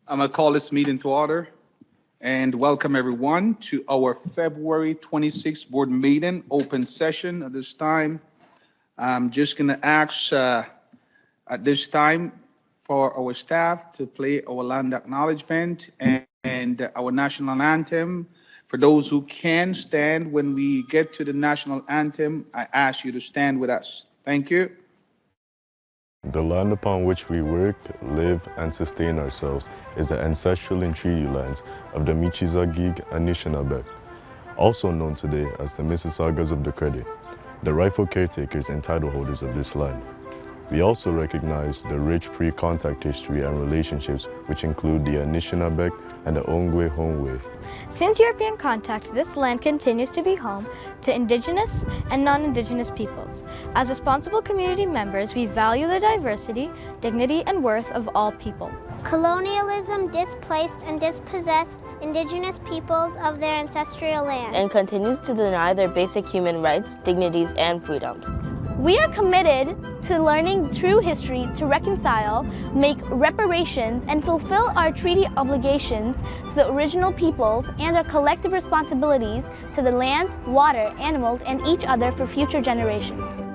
I'm going to call this meeting to order and welcome everyone to our February 26th board meeting, open session. At this time, I'm just going to ask at this time for our staff to play our land acknowledgement and our national anthem. For those who can stand when we get to the national anthem, I ask you to stand with us. Thank you. The land upon which we work, live, and sustain ourselves is the ancestral and treaty lands of the Michizagig Anishinaabe, also known today as the Mississaugas of the Credit, the rightful caretakers and title holders of this land. We also recognize the rich pre-contact history and relationships which include the Anishinaabe and the Ongwe Hongwe. Since European contact, this land continues to be home to Indigenous and non-Indigenous peoples. As responsible community members, we value the diversity, dignity, and worth of all people. Colonialism displaced and dispossessed Indigenous peoples of their ancestral land and continues to deny their basic human rights, dignities, and freedoms. We are committed to learning true history to reconcile, make reparations, and fulfill our treaty obligations to the original peoples and our collective responsibilities to the lands, water, animals, and each other for future generations.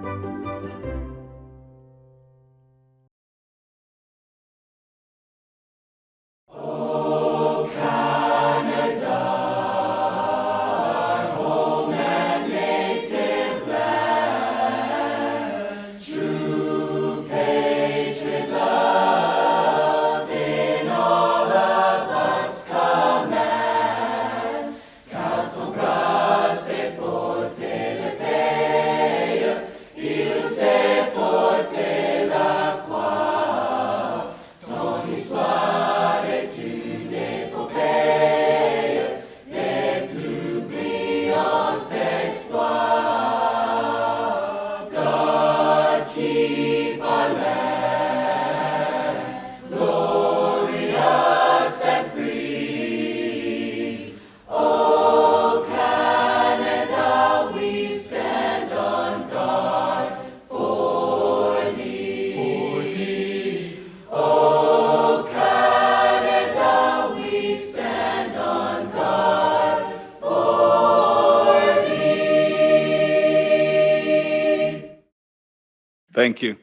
Thank you.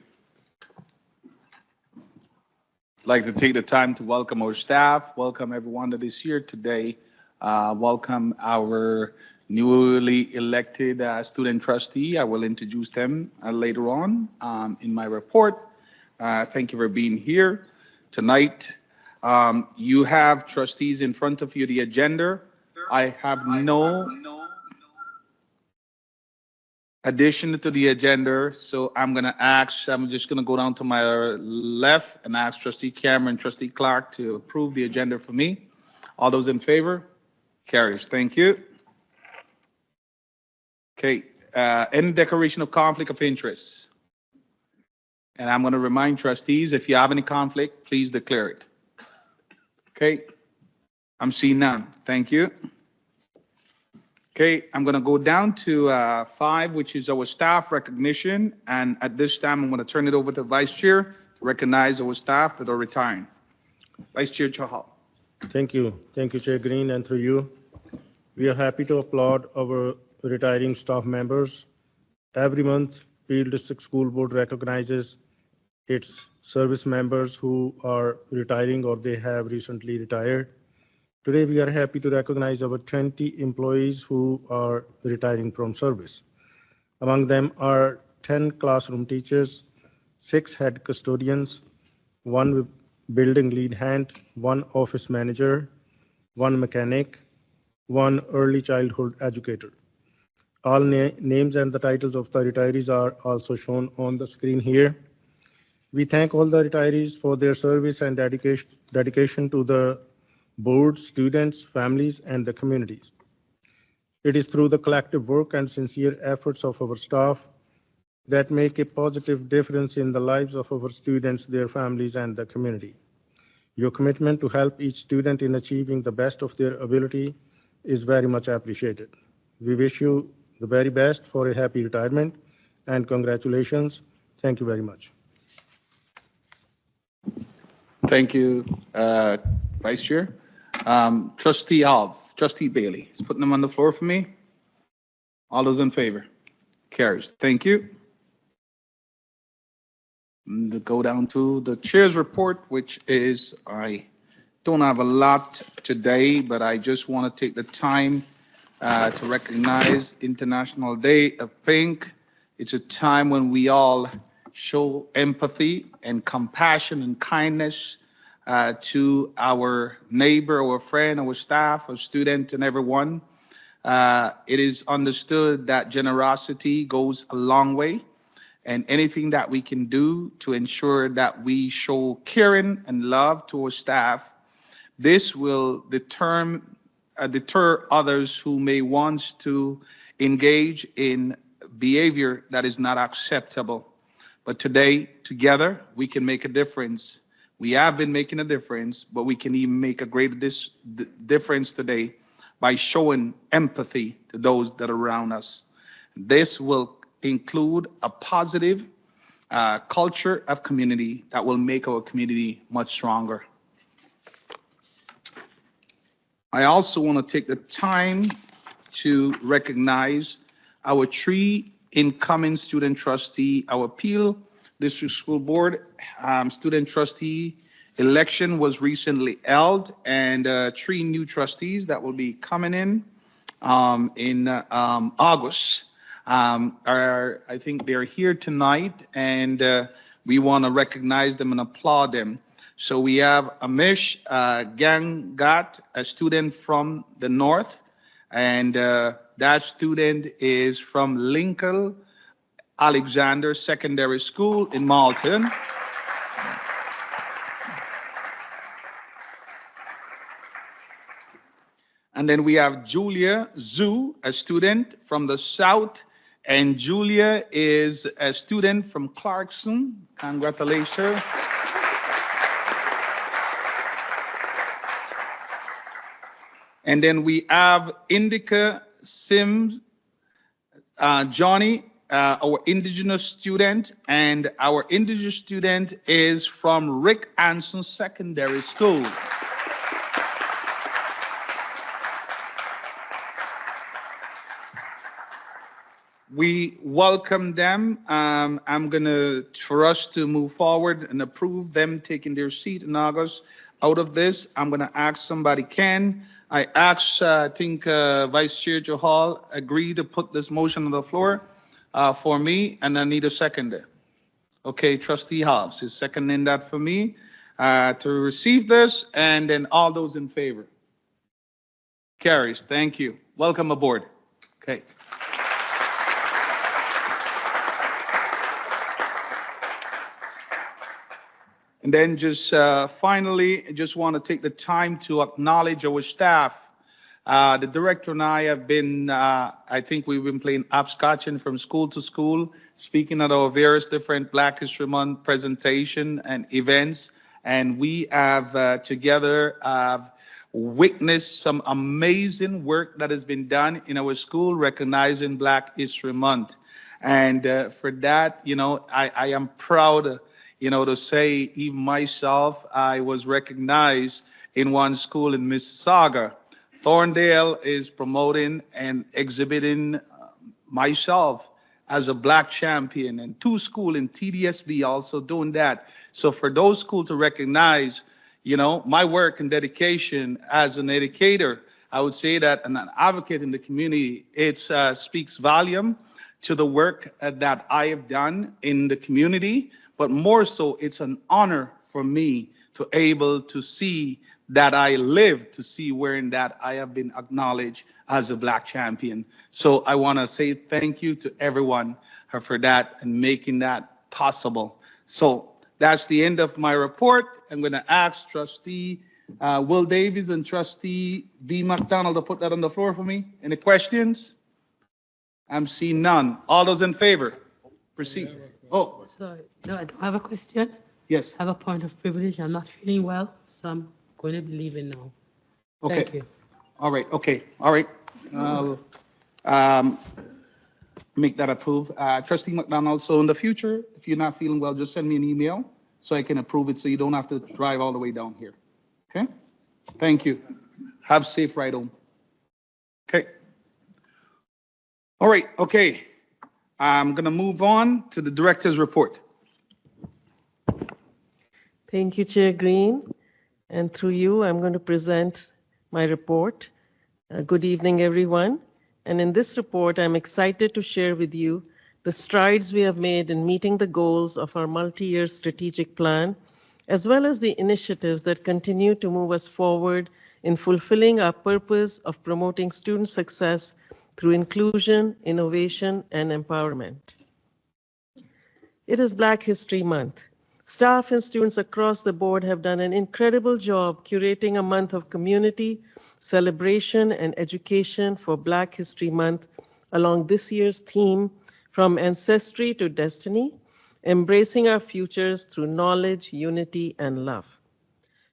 I'd like to take the time to welcome our staff, welcome everyone that is here today, welcome our newly elected student trustee. I will introduce them later on in my report. Thank you for being here tonight. You have trustees in front of you, the agenda. I have no addition to the agenda, so I'm just gonna go down to my left and ask Trustee Cameron, Trustee Clark to approve the agenda for me. All those in favor? Carries. Thank you. Okay, any declaration of conflict of interest? And I'm gonna remind trustees, if you have any conflict, please declare it. Okay, I'm seeing none. Thank you. Okay, I'm going to go down to 5, which is our staff recognition. And at this time, I'm going to turn it over to Vice Chair to recognize our staff that are retiring. Vice Chair Chahal. Thank you. Thank you, Chair Green, and through you. We are happy to applaud our retiring staff members. Every month, Peel District School Board recognizes its service members who are retiring or they have recently retired. Today, we are happy to recognize our 20 employees who are retiring from service. Among them are 10 classroom teachers, 6 head custodians, 1 building lead hand, 1 office manager, 1 mechanic, 1 early childhood educator. All names and the titles of the retirees are also shown on the screen here. We thank all the retirees for their service and dedication to the board, students, families, and the communities. It is through the collective work and sincere efforts of our staff that make a positive difference in the lives of our students, their families, and the community. Your commitment to help each student in achieving the best of their ability is very much appreciated. We wish you the very best for a happy retirement and congratulations. Thank you very much. Thank you, Vice Chair. Trustee Alv, Trustee Bailey is putting them on the floor for me. All those in favor? Carries. Thank you. And to go down to the chair's report, which is, I don't have a lot today, but I just want to take the time to recognize International Day of Pink. It's a time when we all show empathy and compassion and kindness to our neighbor, our friend, our staff, our student, and everyone. It is understood that generosity goes a long way, and anything that we can do to ensure that we show caring and love to our staff, this will deter others who may want to engage in behavior that is not acceptable. But today, together, we can make a difference. We have been making a difference, but we can even make a greater difference today by showing empathy to those that are around us. This will include a positive culture of community that will make our community much stronger. I also want to take the time to recognize our 3 incoming student trustee. Our Peel District School Board student trustee election was recently held, and 3 new trustees that will be coming in August. I think they're here tonight, and we want to recognize them and applaud them. So we have Amish Gangat, a student from the north, and that student is from Lincoln Alexander Secondary School in Malton. And then we have Julia Zhu, a student from the south, and Julia is a student from Clarkson. Congratulations. And then we have Indica Sims Johnny, our indigenous student, and our indigenous student is from Rick Anson Secondary School. We welcome them. For us to move forward and approve them taking their seat in August, out of this, I'm gonna ask somebody, I think Vice Chair Johal agreed to put this motion on the floor for me, and I need a seconder. Okay, Trustee Hobbs is seconding that for me to receive this, and then all those in favor. Carries, thank you. Welcome aboard. Okay. And then just finally, I just want to take the time to acknowledge our staff. The director and I have been, I think we've been playing hopscotching from school to school, speaking at our various different Black History Month presentation and events. And we have together witnessed some amazing work that has been done in our school recognizing Black History Month. And for that, I am proud to say, even myself, I was recognized in one school in Mississauga. Thorndale is promoting and exhibiting myself as a Black champion, and 2 schools in TDSB also doing that. So for those schools to recognize, my work and dedication as an educator, I would say that an advocate in the community, it speaks volume to the work that I have done in the community. But more so, it's an honor for me to able to see that I live, to see wherein that I have been acknowledged as a Black champion. So I want to say thank you to everyone for that and making that possible. So that's the end of my report. I'm going to ask Trustee Will Davies and Trustee B. McDonald to put that on the floor for me. Any questions? I'm seeing none. All those in favor? Proceed. Oh. Sorry, no, I don't have a question. Yes. I have a point of privilege. I'm not feeling well, so I'm going to be leaving now. Okay. Thank you. All right. Okay. All right. Make that approved. Trustee McDonald, so in the future, if you're not feeling well, just send me an email so I can approve it so you don't have to drive all the way down here. Okay? Thank you. Have safe ride home. Okay. All right, okay. I'm going to move on to the director's report. Thank you, Chair Green. And through you, I'm going to present my report. Good evening, everyone. And in this report, I'm excited to share with you the strides we have made in meeting the goals of our multi-year strategic plan, as well as the initiatives that continue to move us forward in fulfilling our purpose of promoting student success through inclusion, innovation, and empowerment. It is Black History Month. Staff and students across the board have done an incredible job curating a month of community, celebration, and education for Black History Month along this year's theme, From Ancestry to Destiny, Embracing Our Futures Through Knowledge, Unity, and Love.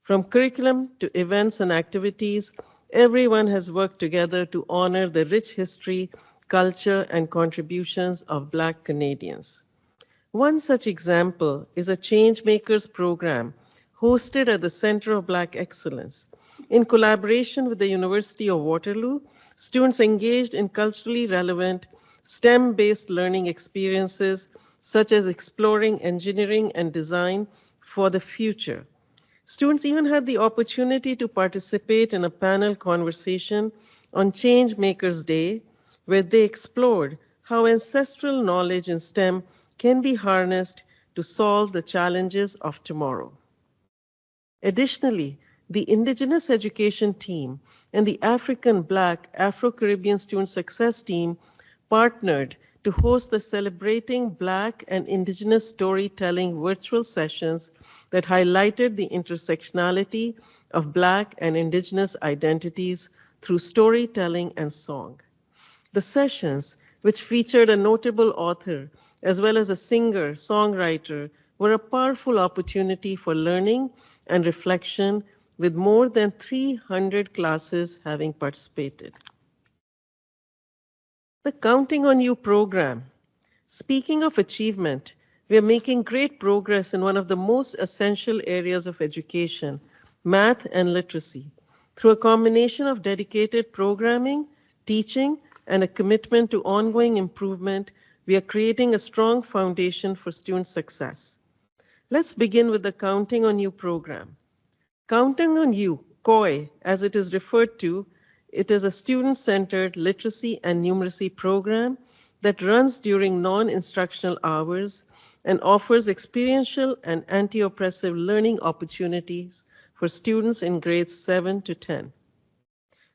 From curriculum to events and activities, everyone has worked together to honor the rich history, culture, and contributions of Black Canadians. One such example is a Changemakers program hosted at the Center of Black Excellence. In collaboration with the University of Waterloo, students engaged in culturally relevant STEM-based learning experiences, such as exploring engineering and design for the future. Students even had the opportunity to participate in a panel conversation on Changemakers Day, where they explored how ancestral knowledge in STEM can be harnessed to solve the challenges of tomorrow. Additionally, the Indigenous Education Team and the African Black Afro-Caribbean Student Success Team partnered to host the Celebrating Black and Indigenous Storytelling virtual sessions that highlighted the intersectionality of Black and Indigenous identities through storytelling and song. The sessions, which featured a notable author as well as a singer, songwriter, were a powerful opportunity for learning and reflection, with more than 300 classes having participated. The Counting on You program. Speaking of achievement, we are making great progress in one of the most essential areas of education, math and literacy, through a combination of dedicated programming, teaching, and a commitment to ongoing improvement. We are creating a strong foundation for student success. Let's begin with the Counting on You program. Counting on You, COI, as it is referred to, it is a student-centered literacy and numeracy program that runs during non-instructional hours and offers experiential and anti-oppressive learning opportunities for students in grades 7 to 10.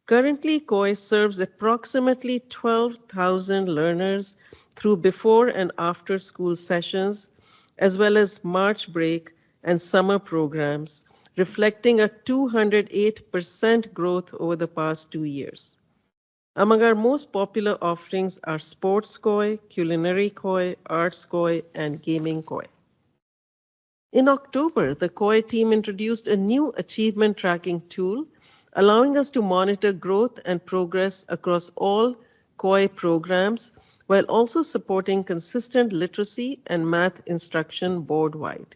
Currently, COI serves approximately 12,000 learners through before and after school sessions, as well as March break and summer programs, reflecting a 208% growth over the past 2 years. Among our most popular offerings are Sports COI, Culinary COI, Arts COI, and Gaming COI. In October, the COI team introduced a new achievement tracking tool, allowing us to monitor growth and progress across all COI programs, while also supporting consistent literacy and math instruction board-wide.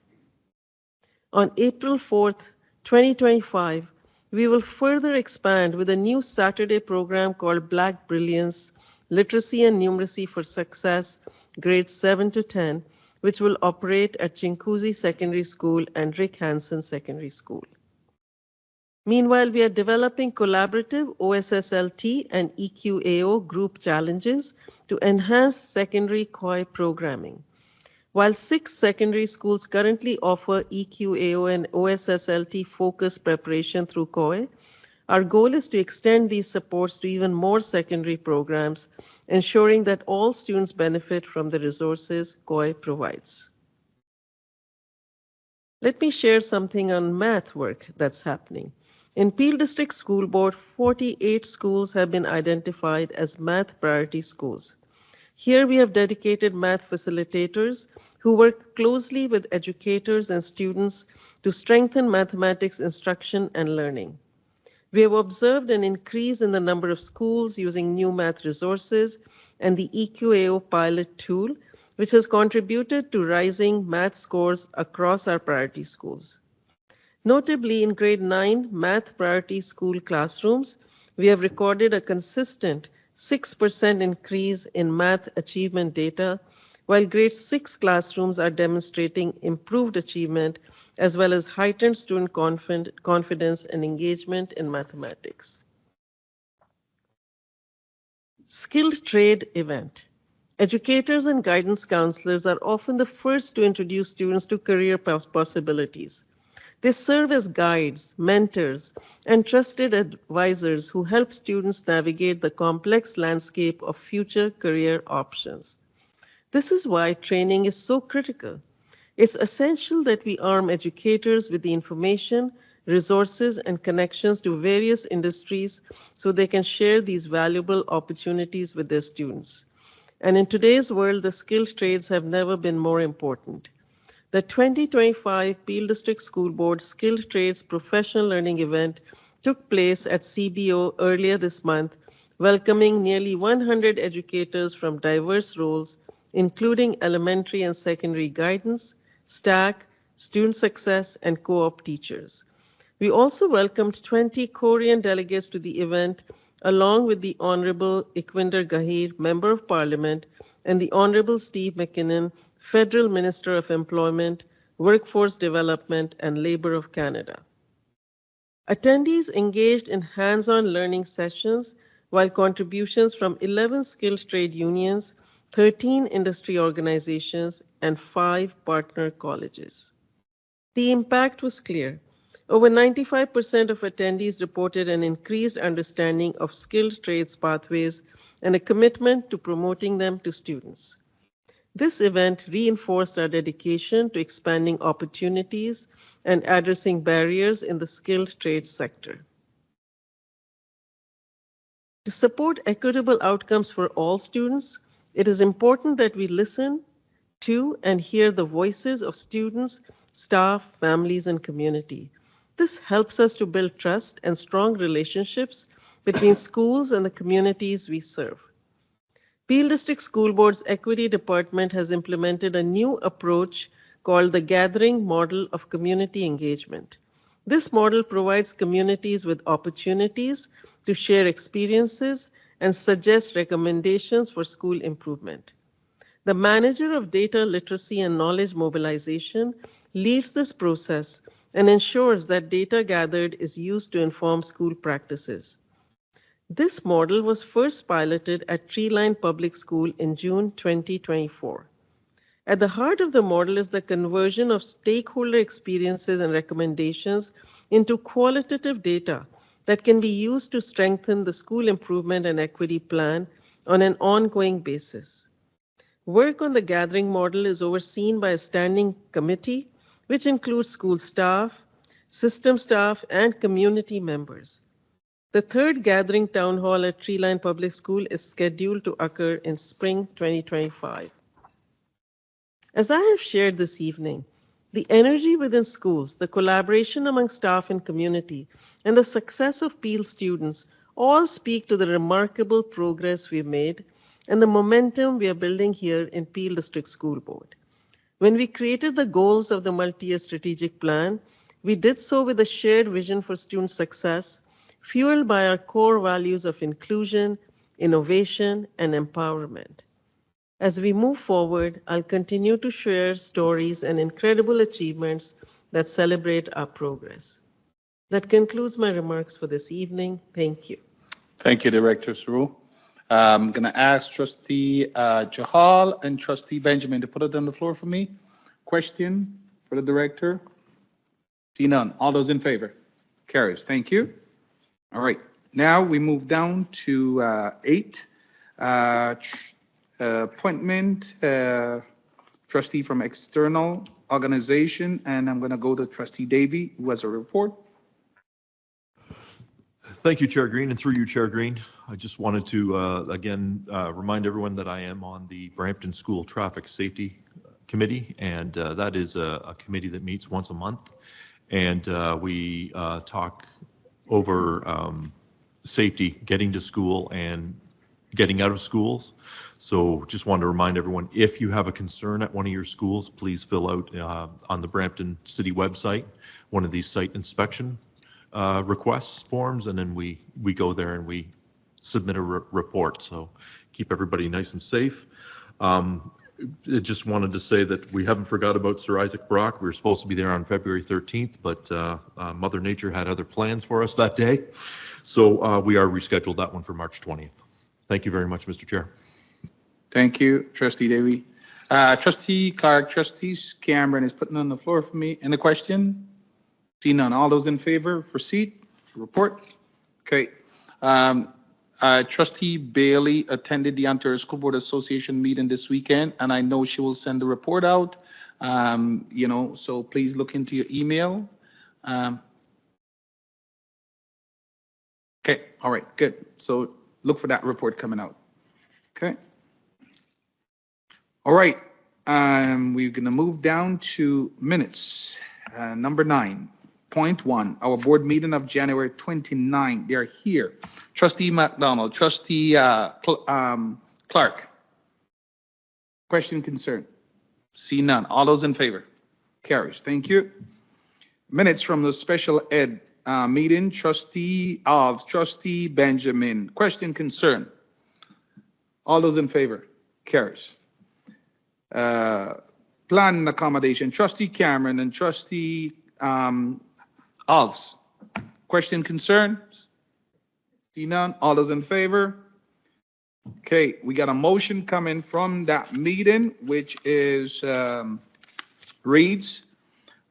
On April 4th, 2025, we will further expand with a new Saturday program called Black Brilliance, Literacy and Numeracy for Success, grades 7 to 10, which will operate at Chinguacousy Secondary School and Rick Hansen Secondary School. Meanwhile, we are developing collaborative OSSLT and EQAO group challenges to enhance secondary COI programming. While 6 secondary schools currently offer EQAO and OSSLT focused preparation through COI, our goal is to extend these supports to even more secondary programs, ensuring that all students benefit from the resources COI provides. Let me share something on math work that's happening. In Peel District School Board, 48 schools have been identified as math priority schools. Here we have dedicated math facilitators who work closely with educators and students to strengthen mathematics instruction and learning. We have observed an increase in the number of schools using new math resources and the EQAO pilot tool, which has contributed to rising math scores across our priority schools. Notably, in grade 9 math priority school classrooms, we have recorded a consistent 6% increase in math achievement data, while grade 6 classrooms are demonstrating improved achievement as well as heightened student confidence and engagement in mathematics. Skilled trade event. Educators and guidance counselors are often the first to introduce students to career possibilities. They serve as guides, mentors, and trusted advisors who help students navigate the complex landscape of future career options. This is why training is so critical. It's essential that we arm educators with the information, resources, and connections to various industries so they can share these valuable opportunities with their students. And in today's world, the skilled trades have never been more important. The 2025 Peel District School Board Skilled Trades Professional Learning event took place at CBO earlier this month, welcoming nearly 100 educators from diverse roles, including elementary and secondary guidance, STAC, student success, and co-op teachers. We also welcomed 20 Korean delegates to the event, along with the Honorable Ikwinder Gahir, Member of Parliament, and the Honorable Steve McKinnon, Federal Minister of Employment, Workforce Development, and Labor of Canada. Attendees engaged in hands-on learning sessions, while contributions from 11 skilled trade unions, 13 industry organizations, and 5 partner colleges. The impact was clear. Over 95% of attendees reported an increased understanding of skilled trades pathways and a commitment to promoting them to students. This event reinforced our dedication to expanding opportunities and addressing barriers in the skilled trades sector. To support equitable outcomes for all students, it is important that we listen to and hear the voices of students, staff, families, and community. This helps us to build trust and strong relationships between schools and the communities we serve. Peel District School Board's Equity Department has implemented a new approach called the Gathering Model of Community Engagement. This model provides communities with opportunities to share experiences and suggest recommendations for school improvement. The manager of data literacy and knowledge mobilization leads this process and ensures that data gathered is used to inform school practices. This model was first piloted at Treeline Public School in June 2024. At the heart of the model is the conversion of stakeholder experiences and recommendations into qualitative data that can be used to strengthen the school improvement and equity plan on an ongoing basis. Work on the gathering model is overseen by a standing committee, which includes school staff, system staff, and community members. The third gathering town hall at Treeline Public School is scheduled to occur in spring 2025. As I have shared this evening, the energy within schools, the collaboration among staff and community, and the success of Peel students all speak to the remarkable progress we've made and the momentum we are building here in Peel District School Board. When we created the goals of the multi-year strategic plan, we did so with a shared vision for student success, fueled by our core values of inclusion, innovation, and empowerment. As we move forward, I'll continue to share stories and incredible achievements that celebrate our progress. That concludes my remarks for this evening. Thank you. Thank you, Director Saru. I'm going to ask Trustee Jahal and Trustee Benjamin to put it on the floor for me. Question for the Director? See none. All those in favor? Carries. Thank you. All right. Now we move down to 8. Appointment, trustee from external organization, and I'm going to go to Trustee Davey, who has a report. Thank you, Chair Green, and through you, Chair Green, I just wanted to again remind everyone that I am on the Brampton School Traffic Safety Committee, and that is a committee that meets once a month, and we talk over safety, getting to school and getting out of schools. So just wanted to remind everyone, if you have a concern at one of your schools, please fill out on the Brampton City website. one of these site inspection requests forms, and then we go there and we submit a report. So keep everybody nice and safe. I just wanted to say that we haven't forgot about Sir Isaac Brock. We were supposed to be there on February 13th, but Mother Nature had other plans for us that day. So we are rescheduled that one for March 20th. Thank you very much, Mr. Chair. Thank you, Trustee Davey. Trustee Clark, Trustee Cameron is putting on the floor for me. Any question? See none. All those in favor, proceed. Report. Okay. Trustee Bailey attended the Ontario School Board Association meeting this weekend, and I know she will send the report out. So please look into your email. Okay, all right, good. So look for that report coming out. Okay. All right, we're going to move down to minutes. Number 9.1, our board meeting of January 29. They're here. Trustee McDonald, Trustee Clark. Question, concern? See none. All those in favor? Carries. Thank you. Minutes from the special ed meeting. Trustee Benjamin. Question, concern? All those in favor? Carries. Plan accommodation. Trustee Cameron and Trustee Alves. Question, concern? See none. All those in favor? Okay, we got a motion coming from that meeting, which is reads,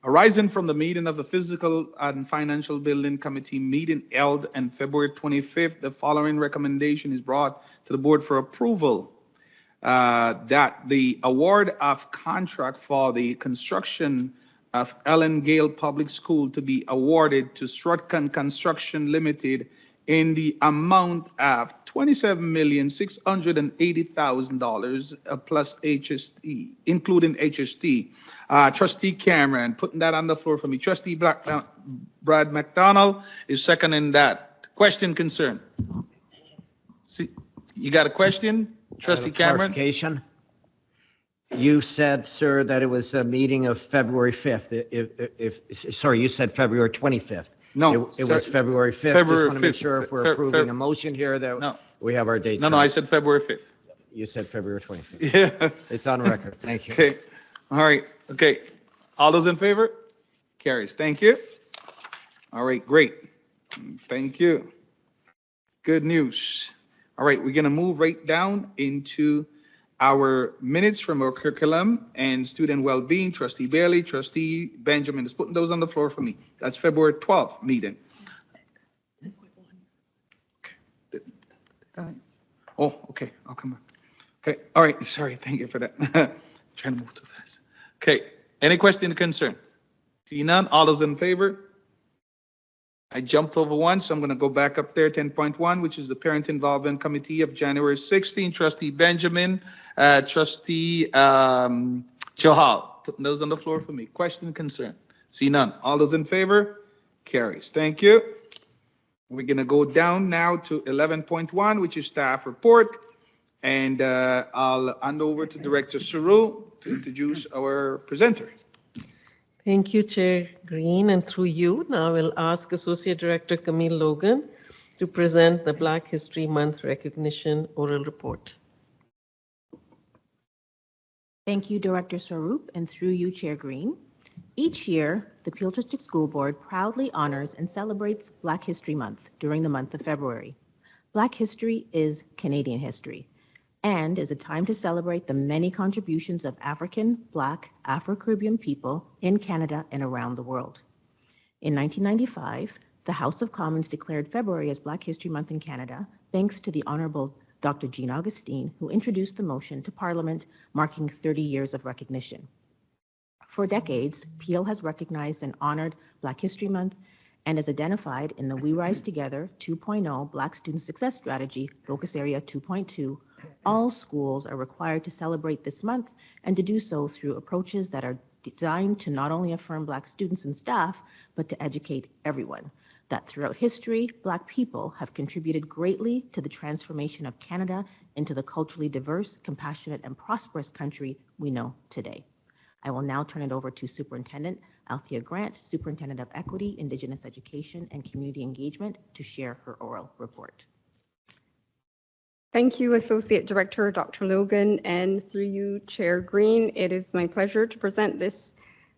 arising from the meeting of the Physical and Financial Building Committee meeting held on February 25th, the following recommendation is brought to the board for approval. That the award of contract for the construction of Ellen Gale Public School to be awarded to Strutcon Construction Limited in the amount of $27,680,000 plus HST, including HST. Trustee Cameron, putting that on the floor for me. Trustee Brad McDonald is seconding that. Question, concern? See, you got a question, Trustee Cameron? Clarification. You said, sir, that it was a meeting of February 5th. Sorry, you said February 25th. No, it was February 5th. February Just want to make 5th. sure if we're approving a motion here that we have our dates. No, I said February 5th. You said February 25th. Yeah. It's on record. Thank you. Okay. All right. Okay. All those in favor? Carries. Thank you. All right. Great. Thank you. Good news. All right. We're going to move right down into our minutes from our curriculum and student well-being. Trustee Bailey, Trustee Benjamin is putting those on the floor for me. That's February 12th meeting. Okay. Oh, okay. I'll come back. Okay. All right. Sorry. Thank you for that. Trying to move too fast. Okay. Any question or concern? See none. All those in favor? I jumped over one, so I'm going to go back up there. 10.1, which is the Parent Involvement Committee of January 16. Trustee Benjamin, Trustee Johal, putting those on the floor for me. Question, concern? See none. All those in favor? Carries. Thank you. We're going to go down now to 11.1, which is staff report. And I'll hand over to Director Saru to introduce our presenter. Thank you, Chair Green, and through you, now I will ask Associate Director Camille Logan to present the Black History Month Recognition Oral Report. Thank you, Director Swaroop, and through you, Chair Green. Each year, the Peel District School Board proudly honors and celebrates Black History Month during the month of February. Black history is Canadian history and is a time to celebrate the many contributions of African, Black, Afro-Caribbean people in Canada and around the world. In 1995, the House of Commons declared February as Black History Month in Canada, thanks to the Honourable Dr. Jean Augustine, who introduced the motion to Parliament, marking 30 years of recognition. For decades, Peel has recognized and honored Black History Month and is identified in the We Rise Together 2.0 Black Student Success Strategy, Focus Area 2.2. All schools are required to celebrate this month and to do so through approaches that are designed to not only affirm Black students and staff, but to educate everyone that throughout history, Black people have contributed greatly to the transformation of Canada into the culturally diverse, compassionate, and prosperous country we know today. I will now turn it over to Superintendent Althea Grant, Superintendent of Equity, Indigenous Education, and Community Engagement, to share her oral report. Thank you, Associate Director Dr. Logan, and through you, Chair Green. It is my pleasure to present this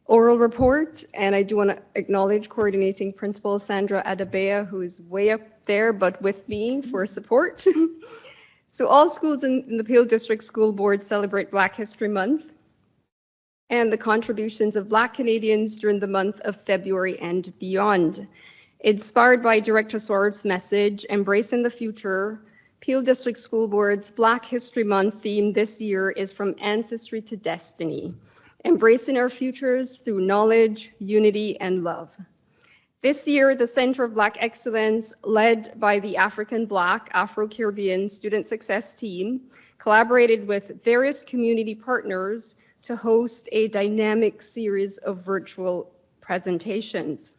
oral report, and I do want to acknowledge Coordinating Principal Sandra Adabea, who is way up there, but with me for support. So all schools in the Peel District School Board celebrate Black History Month and the contributions of Black Canadians during the month of February and beyond. Inspired by Director Swarup's message, Embracing the Future, Peel District School Board's Black History Month theme this year is From Ancestry to Destiny, embracing our futures through knowledge, unity, and love. This year, the Center of Black Excellence, led by the African Black Afro-Caribbean Student Success Team, collaborated with various community partners to host a dynamic series of virtual presentations.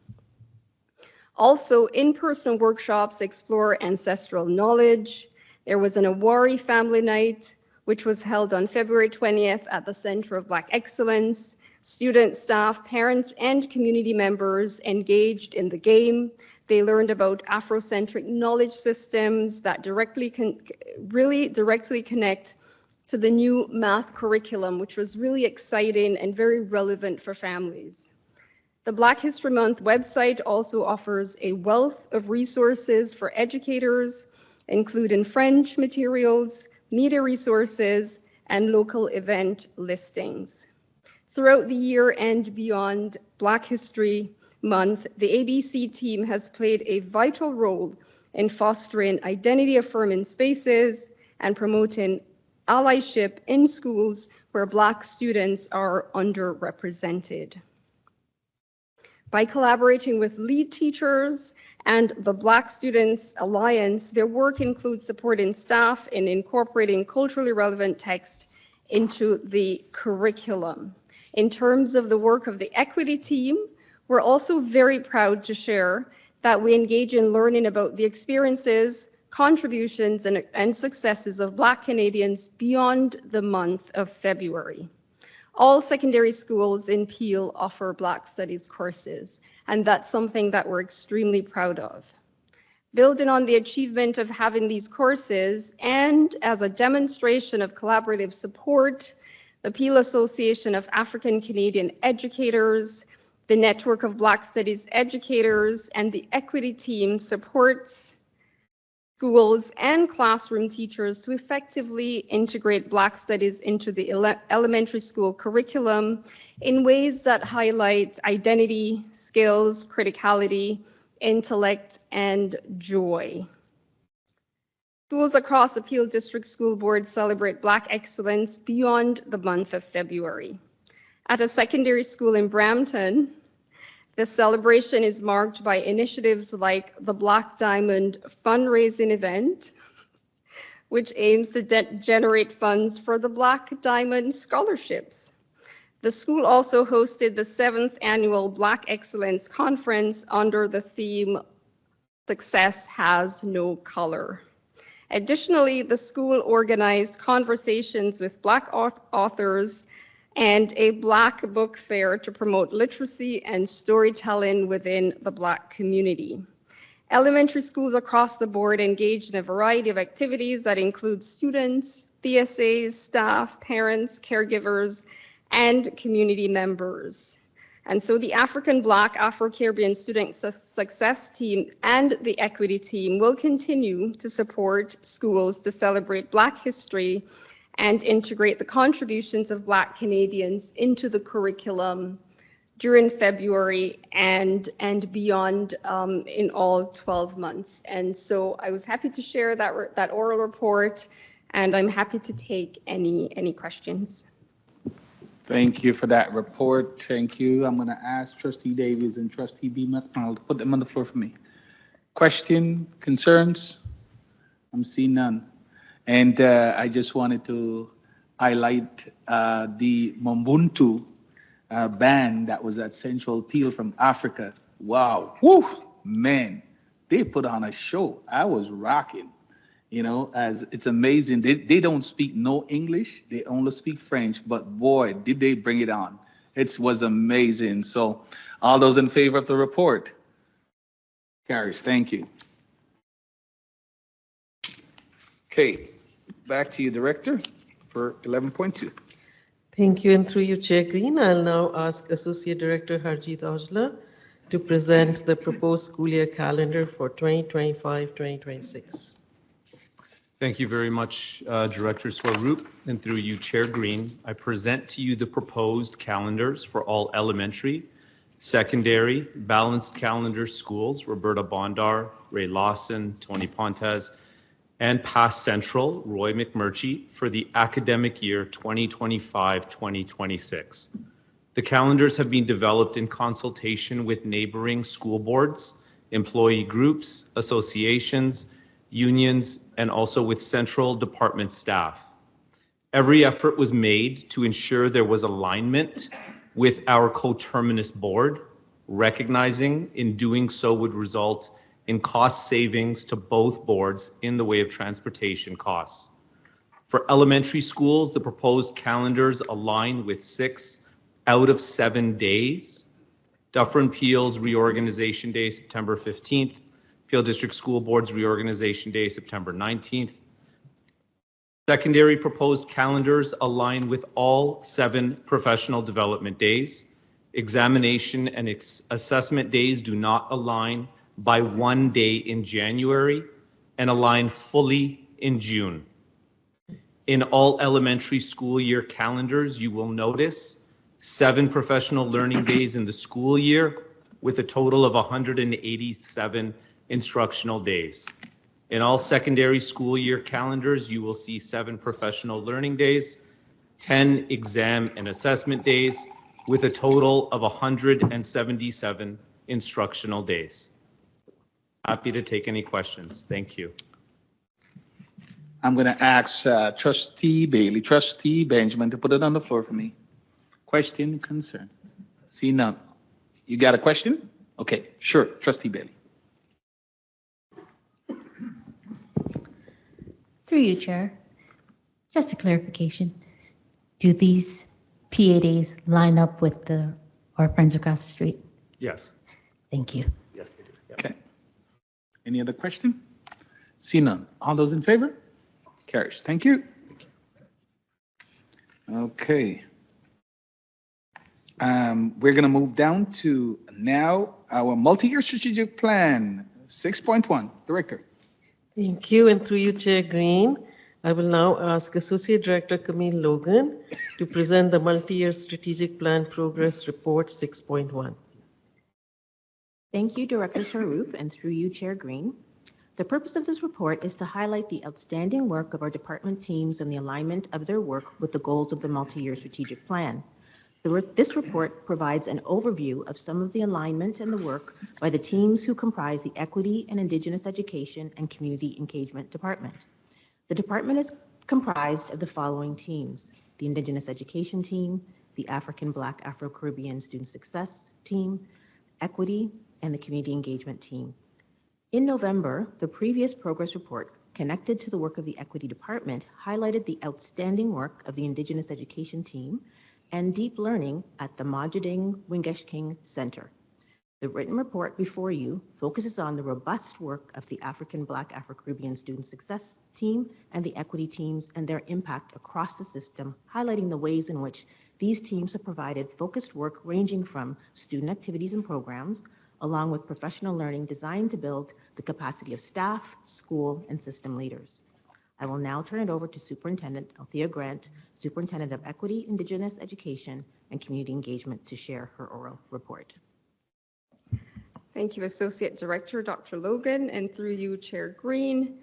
Also, in-person workshops explore ancestral knowledge. There was an Awari Family Night, which was held on February 20th at the Center of Black Excellence. Students, staff, parents, and community members engaged in the game. They learned about Afrocentric knowledge systems that really directly connect to the new math curriculum, which was really exciting and very relevant for families. The Black History Month website also offers a wealth of resources for educators, including French materials, media resources, and local event listings. Throughout the year and beyond Black History Month, the ABC team has played a vital role in fostering identity-affirming spaces and promoting allyship in schools where Black students are underrepresented. By collaborating with lead teachers and the Black Students Alliance, their work includes supporting staff in incorporating culturally relevant text into the curriculum. In terms of the work of the equity team, we're also very proud to share that we engage in learning about the experiences, contributions, and successes of Black Canadians beyond the month of February. All secondary schools in Peel offer Black Studies courses, and that's something that we're extremely proud of. Building on the achievement of having these courses, and as a demonstration of collaborative support, the Peel Association of African Canadian Educators, the Network of Black Studies Educators, and the Equity Team supports schools and classroom teachers to effectively integrate Black Studies into the elementary school curriculum in ways that highlight identity, skills, criticality, intellect, and joy. Schools across the Peel District School Board celebrate Black excellence beyond the month of February. At a secondary school in Brampton, the celebration is marked by initiatives like the Black Diamond fundraising event, which aims to generate funds for the Black Diamond scholarships. The school also hosted the 7th annual Black Excellence Conference under the theme, Success Has No Color. Additionally, the school organized conversations with Black authors and a Black book fair to promote literacy and storytelling within the Black community. Elementary schools across the board engaged in a variety of activities that include students, BSAs, staff, parents, caregivers, and community members. And so the African Black Afro-Caribbean Student Success Team and the Equity Team will continue to support schools to celebrate Black history and integrate the contributions of Black Canadians into the curriculum during February and beyond in all 12 months. And so I was happy to share that oral report, and I'm happy to take any questions. Thank you for that report. Thank you. I'm going to ask Trustee Davies and Trustee B. McDonald to put them on the floor for me. Question, concerns? I'm seeing none. And I just wanted to highlight the Mbuntu band that was at Central Peel from Africa. Wow, woo, man, they put on a show. I was rocking, you know, as it's amazing. They don't speak no English, they only speak French, but boy, did they bring it on. It was amazing. So all those in favor of the report? Carries. Thank you. Okay, back to you, Director, for 11.2. Thank you, and through you, Chair Green, I'll now ask Associate Director Harjeet Aujla to present the proposed school year calendar for 2025-2026. Thank you very much, Director Swaroop, and through you, Chair Green, I present to you the proposed calendars for all elementary, secondary, balanced calendar schools, Roberta Bondar, Ray Lawson, Tony Pontes, and Pass Central, Roy McMurchie, for the academic year 2025-2026. The calendars have been developed in consultation with neighboring school boards, employee groups, associations, unions, and also with central department staff. Every effort was made to ensure there was alignment with our coterminous board, recognizing in doing so would result in cost savings to both boards in the way of transportation costs. For elementary schools, the proposed calendars align with 6 out of 7 days. Dufferin Peel's Reorganization Day, September 15th. Peel District School Board's Reorganization Day, September 19th. Secondary proposed calendars align with all 7 professional development days. Examination and assessment days do not align by 1 day in January and align fully in June. In all elementary school year calendars, you will notice 7 professional learning days in the school year with a total of 187 instructional days. In all secondary school year calendars, you will see 7 professional learning days, 10 exam and assessment days, with a total of 177 instructional days. Happy to take any questions. Thank you. I'm going to ask Trustee Bailey, Trustee Benjamin to put it on the floor for me. Question, concern? See none. You got a question? Okay, sure. Trustee Bailey. Through you, Chair. Just a clarification. Do these PA days line up with our friends across the street? Yes. Thank you. Yes, they do. Yep. Okay. Any other question? See none. All those in favor? Carries. Thank you. Okay. We're going to move down to now our multi-year strategic plan, 6.1. Director. Thank you, and through you, Chair Green, I will now ask Associate Director Camille Logan to present the multi-year strategic plan progress report 6.1. Thank you, Director Swaroop, and through you, Chair Green. The purpose of this report is to highlight the outstanding work of our department teams and the alignment of their work with the goals of the multi-year strategic plan. This report provides an overview of some of the alignment and the work by the teams who comprise the Equity and Indigenous Education and Community Engagement Department. The department is comprised of the following teams: the Indigenous Education Team, the African Black Afro-Caribbean Student Success Team, Equity, and the Community Engagement Team. In November, the previous progress report connected to the work of the Equity Department highlighted the outstanding work of the Indigenous Education Team and deep learning at the Majiding Wingeshking Center. The written report before you focuses on the robust work of the African Black Afro-Caribbean Student Success Team and the Equity teams and their impact across the system, highlighting the ways in which these teams have provided focused work ranging from student activities and programs, along with professional learning designed to build the capacity of staff, school, and system leaders. I will now turn it over to Superintendent Althea Grant, Superintendent of Equity, Indigenous Education, and Community Engagement, to share her oral report. Thank you, Associate Director Dr. Logan, and through you, Chair Green.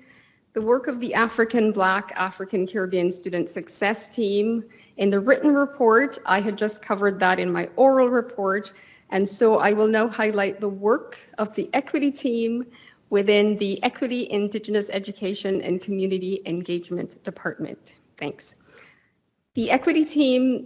The work of the African Black African Caribbean Student Success Team. In the written report, I had just covered that in my oral report, and so I will now highlight the work of the Equity team within the Equity, Indigenous Education, and Community Engagement Department. Thanks. The Equity team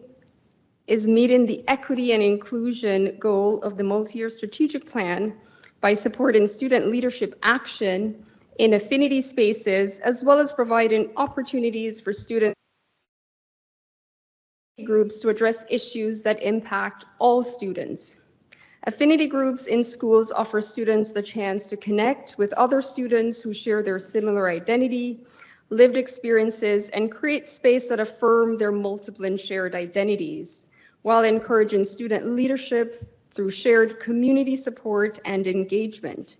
is meeting the equity and inclusion goal of the multi-year strategic plan by supporting student leadership action in affinity spaces, as well as providing opportunities for students groups to address issues that impact all students. Affinity groups in schools offer students the chance to connect with other students who share their similar identity, lived experiences, and create space that affirm their multiple and shared identities, while encouraging student leadership through shared community support and engagement.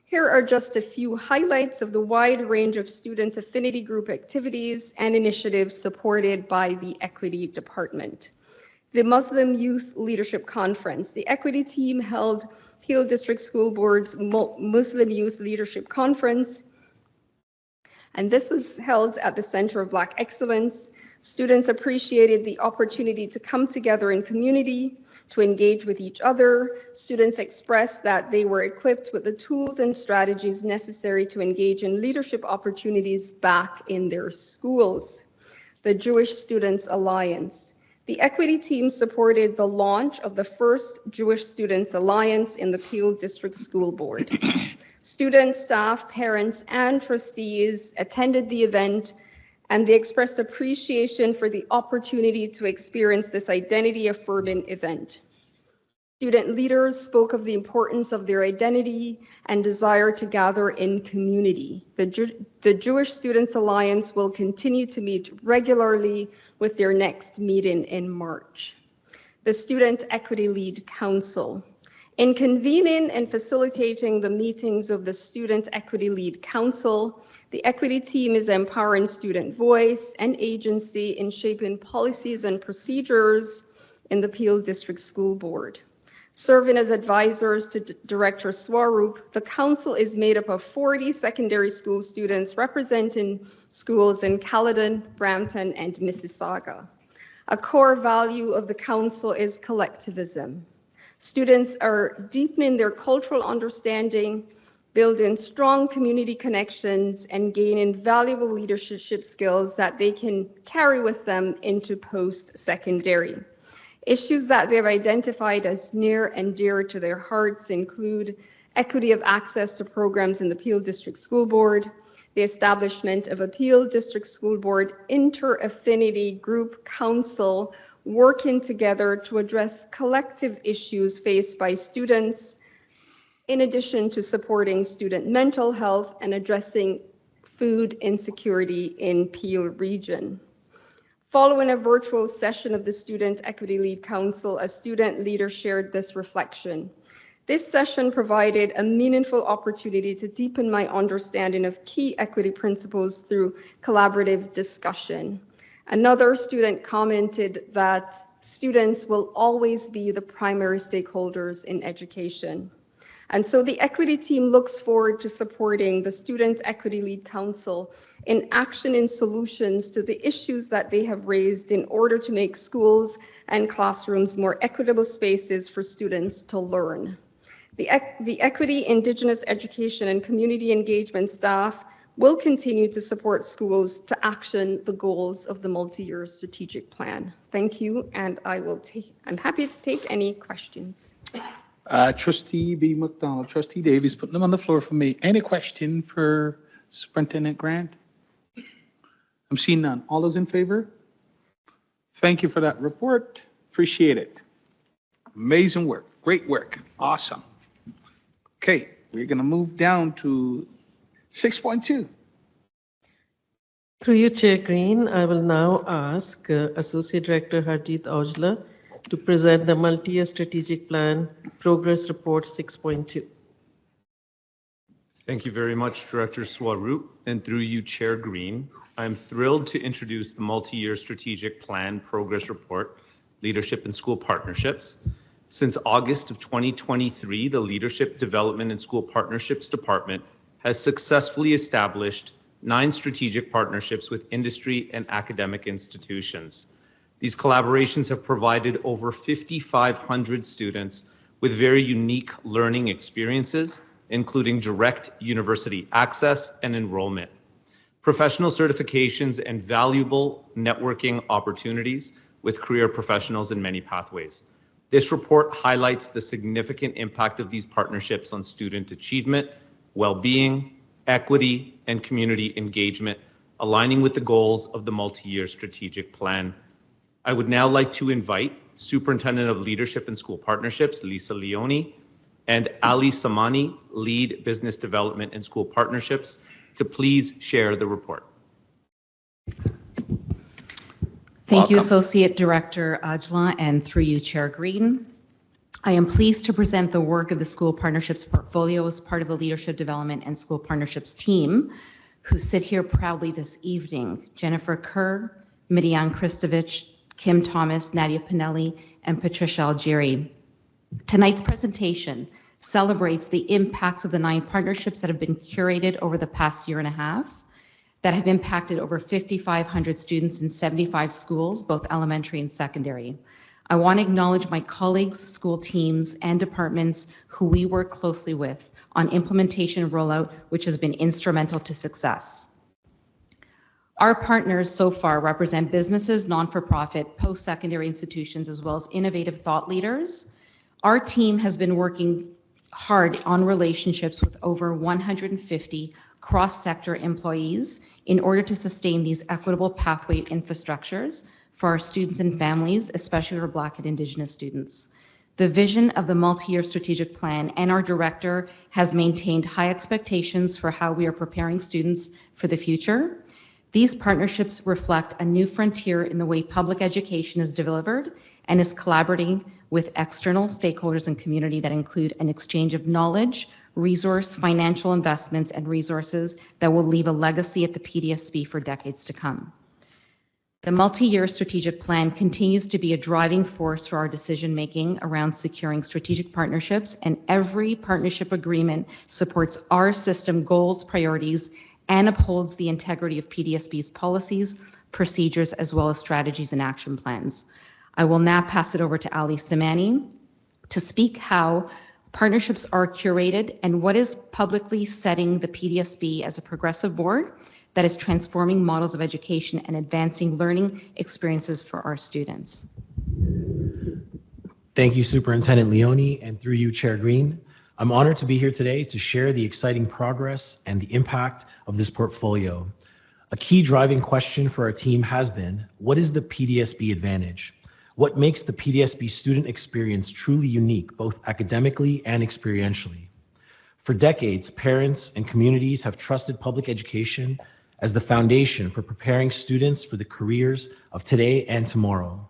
Here are just a few highlights of the wide range of student affinity group activities and initiatives supported by the Equity Department. The Muslim Youth Leadership Conference. The Equity team held Peel District School Board's Muslim Youth Leadership Conference, and this was held at the Center of Black Excellence. Students appreciated the opportunity to come together in community, to engage with each other. Students expressed that they were equipped with the tools and strategies necessary to engage in leadership opportunities back in their schools. The Jewish Students Alliance. The Equity team supported the launch of the first Jewish Students Alliance in the Peel District School Board. Students, staff, parents, and trustees attended the event, and they expressed appreciation for the opportunity to experience this identity-affirming event. Student leaders spoke of the importance of their identity and desire to gather in community. The Jewish Students Alliance will continue to meet regularly with their next meeting in March. The Student Equity Lead Council. In convening and facilitating the meetings of the Student Equity Lead Council, the Equity team is empowering student voice and agency in shaping policies and procedures in the Peel District School Board. Serving as advisors to Director Swaroop, the council is made up of 40 secondary school students representing schools in Caledon, Brampton, and Mississauga. A core value of the council is collectivism. Students are deepening their cultural understanding, building strong community connections, and gaining valuable leadership skills that they can carry with them into post-secondary. Issues that they've identified as near and dear to their hearts include equity of access to programs in the Peel District School Board, the establishment of a Peel District School Board inter-affinity group council working together to address collective issues faced by students, in addition to supporting student mental health and addressing food insecurity in Peel region. Following a virtual session of the Student Equity Lead Council, a student leader shared this reflection. This session provided a meaningful opportunity to deepen my understanding of key equity principles through collaborative discussion. Another student commented that students will always be the primary stakeholders in education. And so the Equity team looks forward to supporting the Student Equity Lead Council in action and solutions to the issues that they have raised in order to make schools and classrooms more equitable spaces for students to learn. The Equity, Indigenous Education, and Community Engagement staff will continue to support schools to action the goals of the multi-year strategic plan. Thank you, and I'm happy to take any questions. Trustee B. McDonald, Trustee Davies, putting them on the floor for me. Any question for Superintendent Grant? I'm seeing none. All those in favor? Thank you for that report. Appreciate it. Amazing work. Great work. Awesome. Okay, we're going to move down to 6.2. Through you, Chair Green, I will now ask Associate Director Harjeet Aujla to present the Multi-Year Strategic Plan Progress Report 6.2. Thank you very much, Director Swaroop, and through you, Chair Green. I'm thrilled to introduce the Multi-Year Strategic Plan Progress Report, Leadership and School Partnerships. Since August of 2023, the Leadership Development and School Partnerships Department has successfully established 9 strategic partnerships with industry and academic institutions. These collaborations have provided over 5,500 students with very unique learning experiences, including direct university access and enrollment, professional certifications, and valuable networking opportunities with career professionals in many pathways. This report highlights the significant impact of these partnerships on student achievement, well-being, equity, and community engagement, aligning with the goals of the multi-year strategic plan. I would now like to invite Superintendent of Leadership and School Partnerships, Lisa Leone, and Ali Samani, Lead Business Development and School Partnerships, to please share the report. Thank you, Associate Director Ajla, and through you, Chair Green. I am pleased to present the work of the School Partnerships portfolio as part of the Leadership Development and School Partnerships team, who sit here proudly this evening. Jennifer Kerr, Midian Kristovich, Kim Thomas, Nadia Pinelli, and Patricia Algieri. Tonight's presentation celebrates the impacts of the 9 partnerships that have been curated over the past year and a half that have impacted over 5,500 students in 75 schools, both elementary and secondary. I want to acknowledge my colleagues, school teams, and departments who we work closely with on implementation and rollout, which has been instrumental to success. Our partners so far represent businesses, non-for-profit, post-secondary institutions, as well as innovative thought leaders. Our team has been working hard on relationships with over 150 cross-sector employees in order to sustain these equitable pathway infrastructures for our students and families, especially our Black and Indigenous students. The vision of the multi-year strategic plan and our director has maintained high expectations for how we are preparing students for the future. These partnerships reflect a new frontier in the way public education is delivered and is collaborating with external stakeholders and community that include an exchange of knowledge, resource, financial investments, and resources that will leave a legacy at the PDSB for decades to come. The multi-year strategic plan continues to be a driving force for our decision-making around securing strategic partnerships, and every partnership agreement supports our system goals, priorities, and upholds the integrity of PDSB's policies, procedures, as well as strategies and action plans. I will now pass it over to Ali Samani to speak how partnerships are curated and what is publicly setting the PDSB as a progressive board that is transforming models of education and advancing learning experiences for our students. Thank you, Superintendent Leone, and through you, Chair Green. I'm honored to be here today to share the exciting progress and the impact of this portfolio. A key driving question for our team has been, what is the PDSB advantage? What makes the PDSB student experience truly unique, both academically and experientially? For decades, parents and communities have trusted public education as the foundation for preparing students for the careers of today and tomorrow.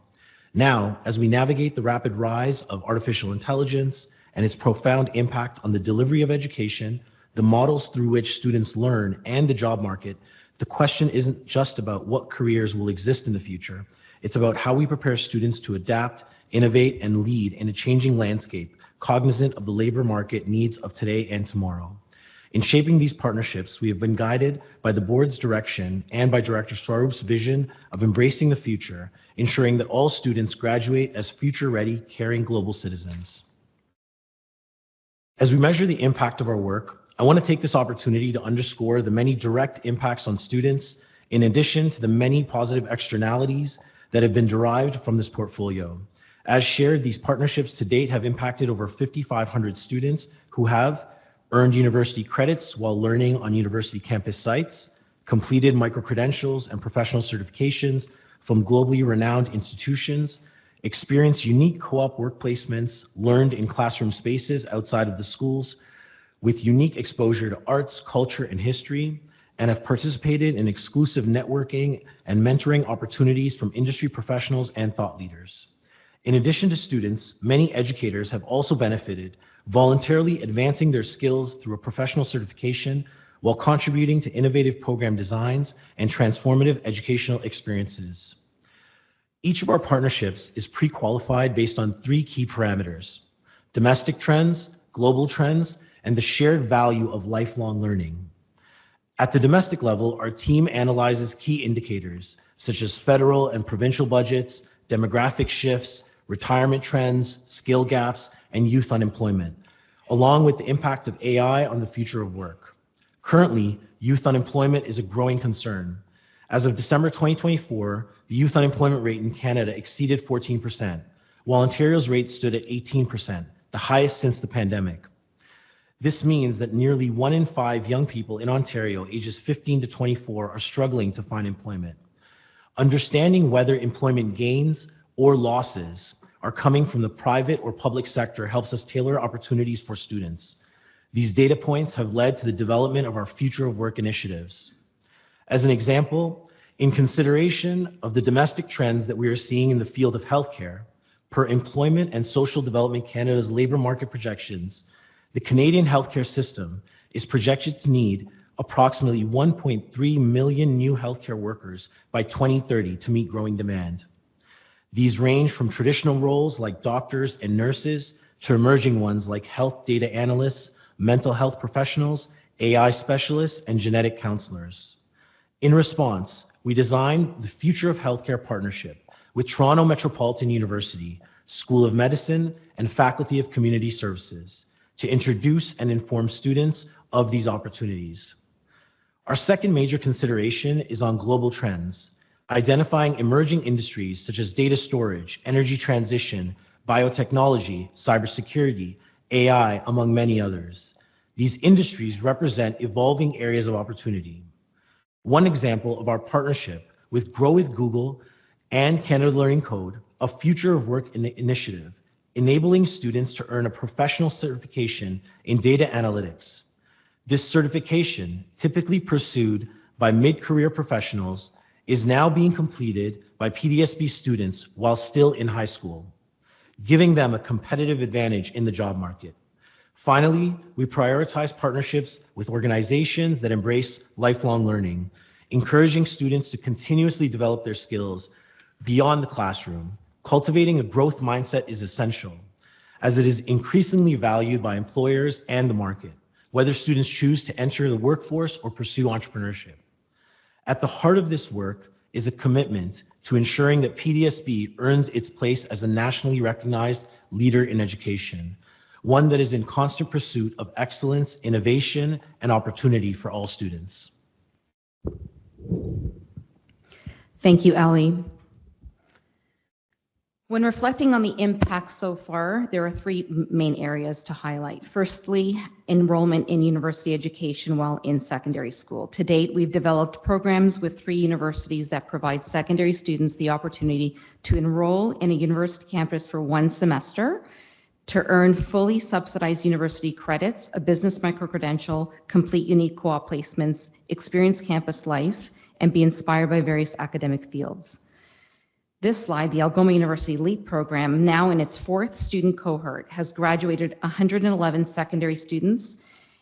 Now, as we navigate the rapid rise of artificial intelligence and its profound impact on the delivery of education, the models through which students learn, and the job market, the question isn't just about what careers will exist in the future. It's about how we prepare students to adapt, innovate, and lead in a changing landscape, cognizant of the labor market needs of today and tomorrow. In shaping these partnerships, we have been guided by the board's direction and by Director Swaroop's vision of embracing the future, ensuring that all students graduate as future-ready, caring global citizens. As we measure the impact of our work, I want to take this opportunity to underscore the many direct impacts on students, in addition to the many positive externalities that have been derived from this portfolio. As shared, these partnerships to date have impacted over 5,500 students who have earned university credits while learning on university campus sites, completed micro-credentials and professional certifications from globally renowned institutions, experienced unique co-op work placements, learned in classroom spaces outside of the schools, with unique exposure to arts, culture, and history, and have participated in exclusive networking and mentoring opportunities from industry professionals and thought leaders. In addition to students, many educators have also benefited, voluntarily advancing their skills through a professional certification while contributing to innovative program designs and transformative educational experiences. Each of our partnerships is pre-qualified based on 3 key parameters: domestic trends, global trends, and the shared value of lifelong learning. At the domestic level, our team analyzes key indicators such as federal and provincial budgets, demographic shifts, retirement trends, skill gaps, and youth unemployment, along with the impact of AI on the future of work. Currently, youth unemployment is a growing concern. As of December 2024, the youth unemployment rate in Canada exceeded 14%, while Ontario's rate stood at 18%, the highest since the pandemic. This means that nearly 1 in 5 young people in Ontario ages 15 to 24 are struggling to find employment. Understanding whether employment gains or losses are coming from the private or public sector helps us tailor opportunities for students. These data points have led to the development of our Future of Work initiatives. As an example, in consideration of the domestic trends that we are seeing in the field of healthcare, per Employment and Social Development Canada's labor market projections, the Canadian healthcare system is projected to need approximately 1.3 million new healthcare workers by 2030 to meet growing demand. These range from traditional roles like doctors and nurses to emerging ones like health data analysts, mental health professionals, AI specialists, and genetic counselors. In response, we designed the Future of Healthcare partnership with Toronto Metropolitan University, School of Medicine, and Faculty of Community Services to introduce and inform students of these opportunities. Our second major consideration is on global trends, identifying emerging industries such as data storage, energy transition, biotechnology, cybersecurity, AI, among many others. These industries represent evolving areas of opportunity. One example of our partnership with Grow with Google and Canada Learning Code, a Future of Work initiative, enabling students to earn a professional certification in data analytics. This certification, typically pursued by mid-career professionals, is now being completed by PDSB students while still in high school, giving them a competitive advantage in the job market. Finally, we prioritize partnerships with organizations that embrace lifelong learning, encouraging students to continuously develop their skills beyond the classroom. Cultivating a growth mindset is essential, as it is increasingly valued by employers and the market, whether students choose to enter the workforce or pursue entrepreneurship. At the heart of this work is a commitment to ensuring that PDSB earns its place as a nationally recognized leader in education, one that is in constant pursuit of excellence, innovation, and opportunity for all students. Thank you, Ali. When reflecting on the impact so far, there are three main areas to highlight. Firstly, enrollment in university education while in secondary school. To date, we've developed programs with 3 universities that provide secondary students the opportunity to enroll in a university campus for 1 semester, to earn fully subsidized university credits, a business micro-credential, complete unique co-op placements, experience campus life, and be inspired by various academic fields. This slide, the Algoma University LEAP program, now in its 4th student cohort, has graduated 111 secondary students.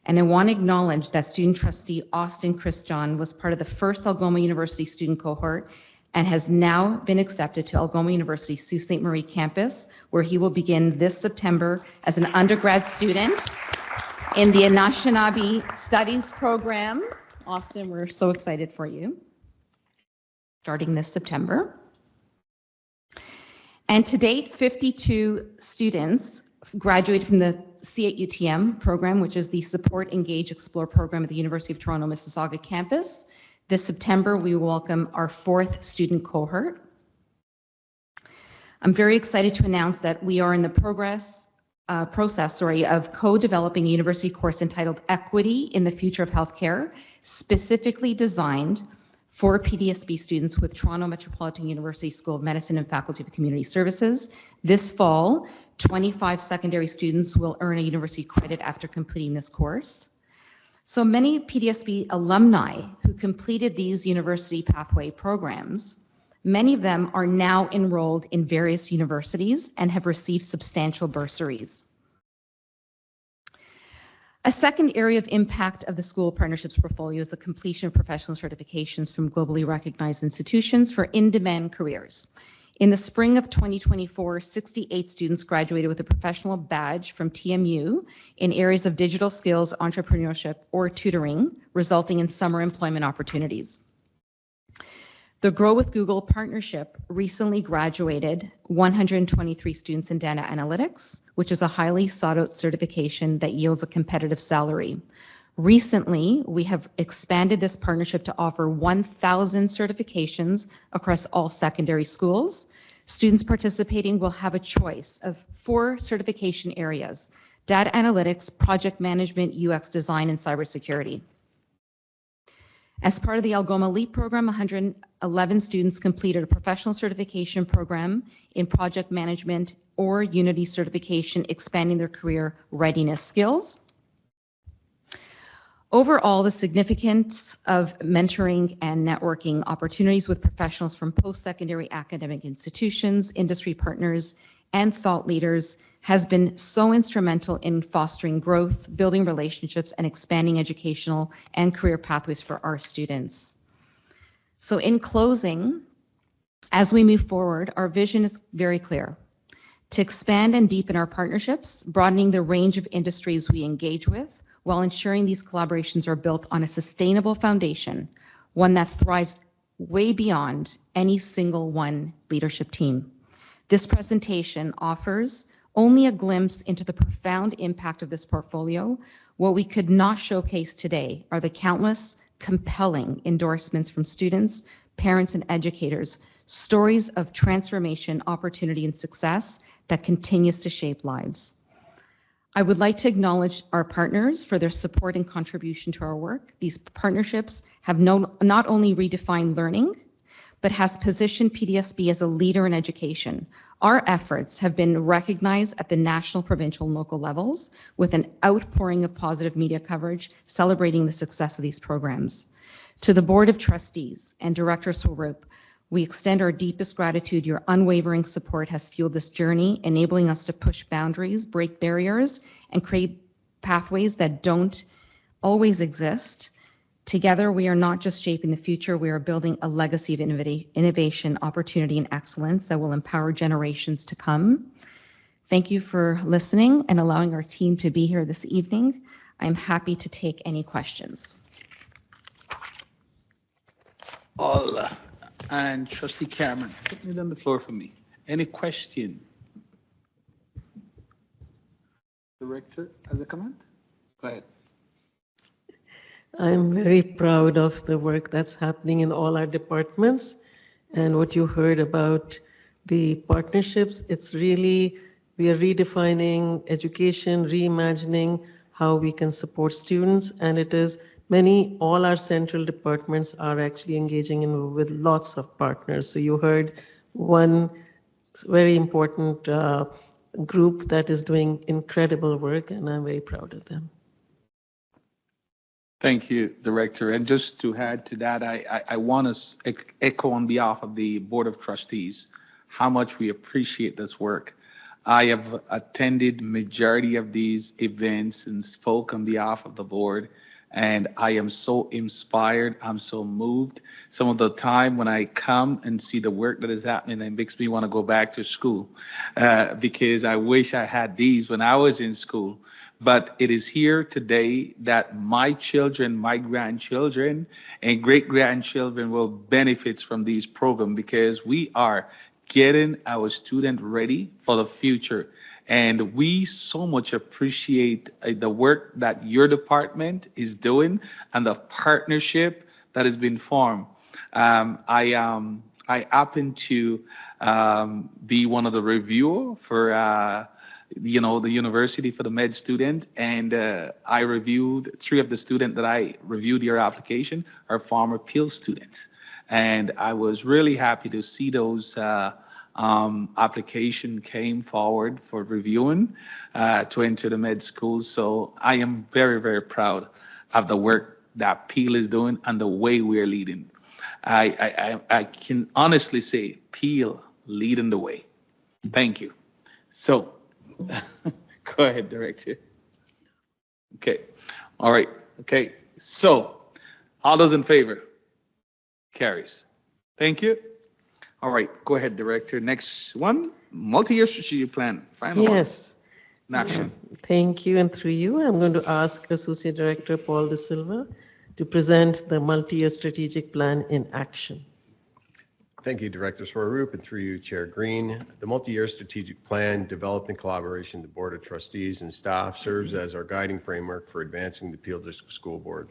And I want to acknowledge that student trustee Austin Christian was part of the first Algoma University student cohort and has now been accepted to Algoma University Sault Ste. Marie campus, where he will begin this September as an undergrad student in the Anishinaabe Studies program. Austin, we're so excited for you. Starting this September. And to date, 52 students graduated from the C8UTM program, which is the Support, Engage, Explore program at the University of Toronto Mississauga campus. This September, we welcome our 4th student cohort. I'm very excited to announce that we are in the process of co-developing a university course entitled Equity in the Future of Healthcare, specifically designed for PDSB students with Toronto Metropolitan University School of Medicine and Faculty of Community Services. This fall, 25 secondary students will earn a university credit after completing this course. So many PDSB alumni who completed these university pathway programs, many of them are now enrolled in various universities and have received substantial bursaries. A second area of impact of the school partnerships portfolio is the completion of professional certifications from globally recognized institutions for in-demand careers. In the spring of 2024, 68 students graduated with a professional badge from TMU in areas of digital skills, entrepreneurship, or tutoring, resulting in summer employment opportunities. The Grow with Google partnership recently graduated 123 students in data analytics, which is a highly sought-out certification that yields a competitive salary. Recently, we have expanded this partnership to offer 1,000 certifications across all secondary schools. Students participating will have a choice of 4 certification areas: data analytics, project management, UX design, and cybersecurity. As part of the Algoma LEAP program, 111 students completed a professional certification program in project management or Unity certification, expanding their career readiness skills. Overall, the significance of mentoring and networking opportunities with professionals from post-secondary academic institutions, industry partners, and thought leaders has been so instrumental in fostering growth, building relationships, and expanding educational and career pathways for our students. So in closing, as we move forward, our vision is very clear: to expand and deepen our partnerships, broadening the range of industries we engage with, while ensuring these collaborations are built on a sustainable foundation, one that thrives way beyond any single one leadership team. This presentation offers only a glimpse into the profound impact of this portfolio. What we could not showcase today are the countless compelling endorsements from students, parents, and educators, stories of transformation, opportunity, and success that continues to shape lives. I would like to acknowledge our partners for their support and contribution to our work. These partnerships have not only redefined learning, but has positioned PDSB as a leader in education. Our efforts have been recognized at the national, provincial, and local levels with an outpouring of positive media coverage celebrating the success of these programs. To the Board of Trustees and Director Swaroop, we extend our deepest gratitude. Your unwavering support has fueled this journey, enabling us to push boundaries, break barriers, and create pathways that don't always exist. Together, we are not just shaping the future, we are building a legacy of innovation, opportunity, and excellence that will empower generations to come. Thank you for listening and allowing our team to be here this evening. I'm happy to take any questions. And Trustee Cameron, put it on the floor for me. Any question? Director, has a comment? Go ahead. I'm very proud of the work that's happening in all our departments. And what you heard about the partnerships, it's really, we are redefining education, reimagining how we can support students. And it is all our central departments are actually engaging with lots of partners. So you heard one very important group that is doing incredible work, and I'm very proud of them. Thank you, Director. And just to add to that, I want to echo on behalf of the Board of Trustees how much we appreciate this work. I have attended majority of these events and spoke on behalf of the board, and I am so inspired. I'm so moved. Some of the time when I come and see the work that is happening, it makes me want to go back to school because I wish I had these when I was in school. But it is here today that my children, my grandchildren, and great-grandchildren will benefit from these programs because we are getting our students ready for the future. And we so much appreciate the work that your department is doing and the partnership that has been formed. I happen to be one of the reviewers for the university for the med student, and I reviewed 3 of the students that I reviewed your application are former Peelschools students, and I was really happy to see those application came forward for reviewing to enter the med school. So I am very, very proud of the work that Peel is doing and the way we are leading. I can honestly say Peel leading the way. Thank you. So go ahead, Director. Okay. All right. Okay. So all those in favor? Carries. Thank you. All right, go ahead, Director. Next one, multi-year strategic plan. Final yes. In action. Thank you, and through you, I'm going to ask Associate Director Paul De Silva to present the multi-year strategic plan in action. Thank you, Director Swaroop, and through you, Chair Green. The multi-year strategic plan, developed in collaboration with the Board of Trustees and staff, serves as our guiding framework for advancing the Peel District School Board.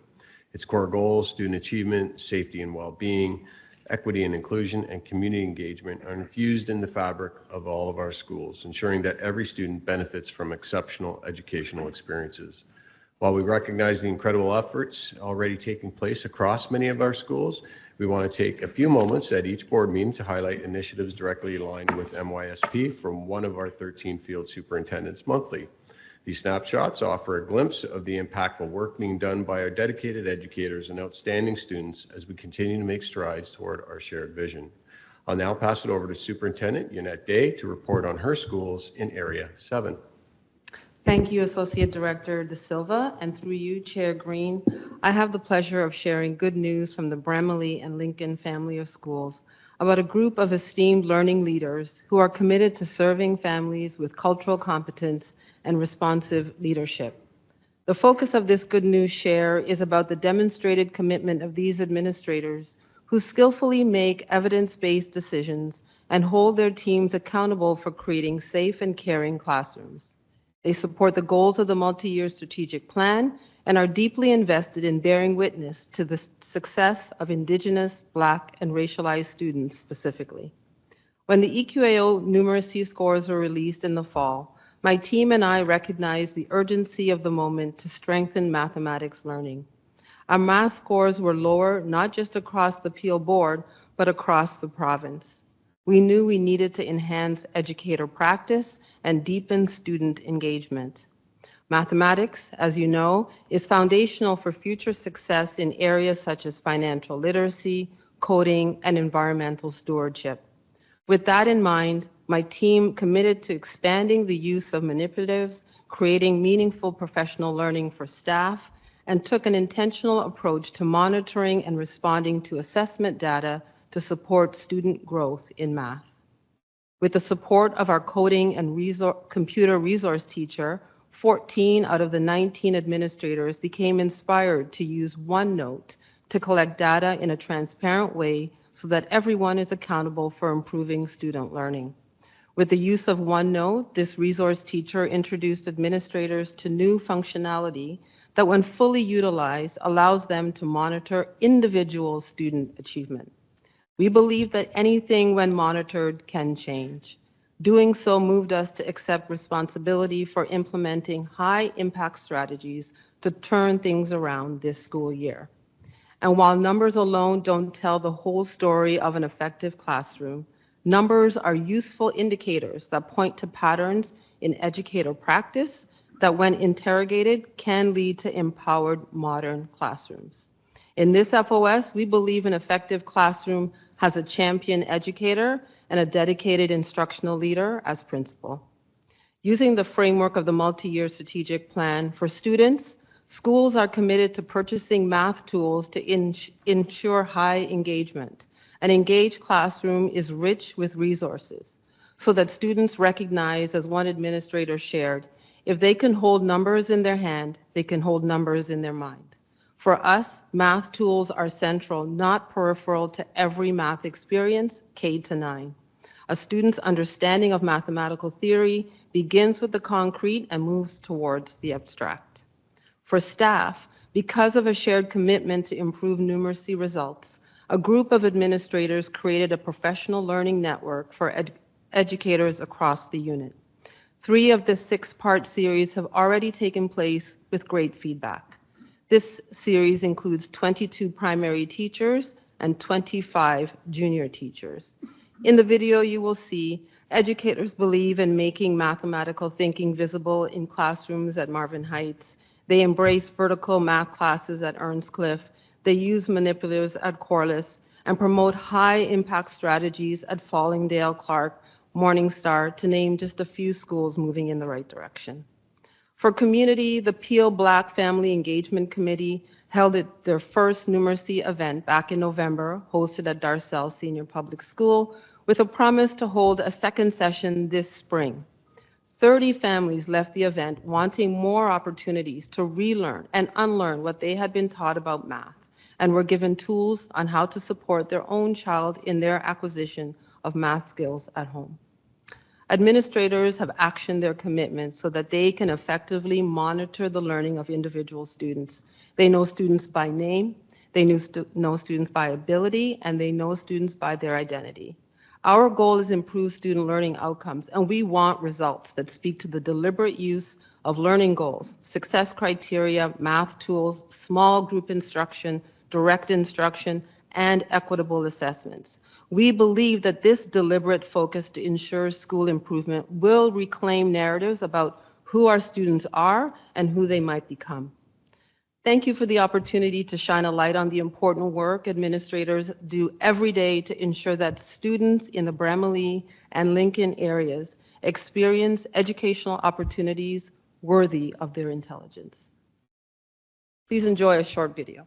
Its core goals, student achievement, safety and well-being, equity and inclusion, and community engagement are infused in the fabric of all of our schools, ensuring that every student benefits from exceptional educational experiences. While we recognize the incredible efforts already taking place across many of our schools, we want to take a few moments at each board meeting to highlight initiatives directly aligned with MYSP from one of our 13 field superintendents monthly. These snapshots offer a glimpse of the impactful work being done by our dedicated educators and outstanding students as we continue to make strides toward our shared vision. I'll now pass it over to Superintendent Yannette Day to report on her schools in Area 7. Thank you, Associate Director De Silva, and through you, Chair Green, I have the pleasure of sharing good news from the Bramalea and Lincoln family of schools about a group of esteemed learning leaders who are committed to serving families with cultural competence and responsive leadership. The focus of this good news share is about the demonstrated commitment of these administrators who skillfully make evidence-based decisions and hold their teams accountable for creating safe and caring classrooms. They support the goals of the multi-year strategic plan and are deeply invested in bearing witness to the success of Indigenous, Black, and racialized students specifically. When the EQAO numeracy scores were released in the fall, my team and I recognized the urgency of the moment to strengthen mathematics learning. Our math scores were lower, not just across the Peel board, but across the province. We knew we needed to enhance educator practice and deepen student engagement. Mathematics, as you know, is foundational for future success in areas such as financial literacy, coding, and environmental stewardship. With that in mind, my team committed to expanding the use of manipulatives, creating meaningful professional learning for staff, and took an intentional approach to monitoring and responding to assessment data to support student growth in math. With the support of our coding and computer resource teacher, 14 out of the 19 administrators became inspired to use OneNote to collect data in a transparent way so that everyone is accountable for improving student learning. With the use of OneNote, this resource teacher introduced administrators to new functionality that, when fully utilized, allows them to monitor individual student achievement. We believe that anything, when monitored, can change. Doing so moved us to accept responsibility for implementing high-impact strategies to turn things around this school year. And while numbers alone don't tell the whole story of an effective classroom, numbers are useful indicators that point to patterns in educator practice that, when interrogated, can lead to empowered modern classrooms. In this FOS, we believe an effective classroom has a champion educator and a dedicated instructional leader as principal. Using the framework of the multi-year strategic plan for students, schools are committed to purchasing math tools to ensure high engagement. An engaged classroom is rich with resources so that students recognize, as one administrator shared, if they can hold numbers in their hand, they can hold numbers in their mind. For us, math tools are central, not peripheral to every math experience, K to 9. A student's understanding of mathematical theory begins with the concrete and moves towards the abstract. For staff, because of a shared commitment to improve numeracy results, a group of administrators created a professional learning network for educators across the unit. 3 of the 6-part series have already taken place with great feedback. This series includes 22 primary teachers and 25 junior teachers. In the video, you will see educators believe in making mathematical thinking visible in classrooms at Marvin Heights. They embrace vertical math classes at Earnscliffe. They use manipulatives at Corliss and promote high-impact strategies at Fallingdale, Clark, Morningstar, to name just a few schools moving in the right direction. For community, the Peel Black Family Engagement Committee held their first numeracy event back in November, hosted at Darcel Senior Public School, with a promise to hold a second session this spring. 30 families left the event wanting more opportunities to relearn and unlearn what they had been taught about math, and were given tools on how to support their own child in their acquisition of math skills at home. Administrators have actioned their commitments so that they can effectively monitor the learning of individual students. They know students by name, they know students by ability, and they know students by their identity. Our goal is improved student learning outcomes, and we want results that speak to the deliberate use of learning goals, success criteria, math tools, small group instruction, direct instruction, and equitable assessments. We believe that this deliberate focus to ensure school improvement will reclaim narratives about who our students are and who they might become. Thank you for the opportunity to shine a light on the important work administrators do every day to ensure that students in the Bramalea and Lincoln areas experience educational opportunities worthy of their intelligence. Please enjoy a short video.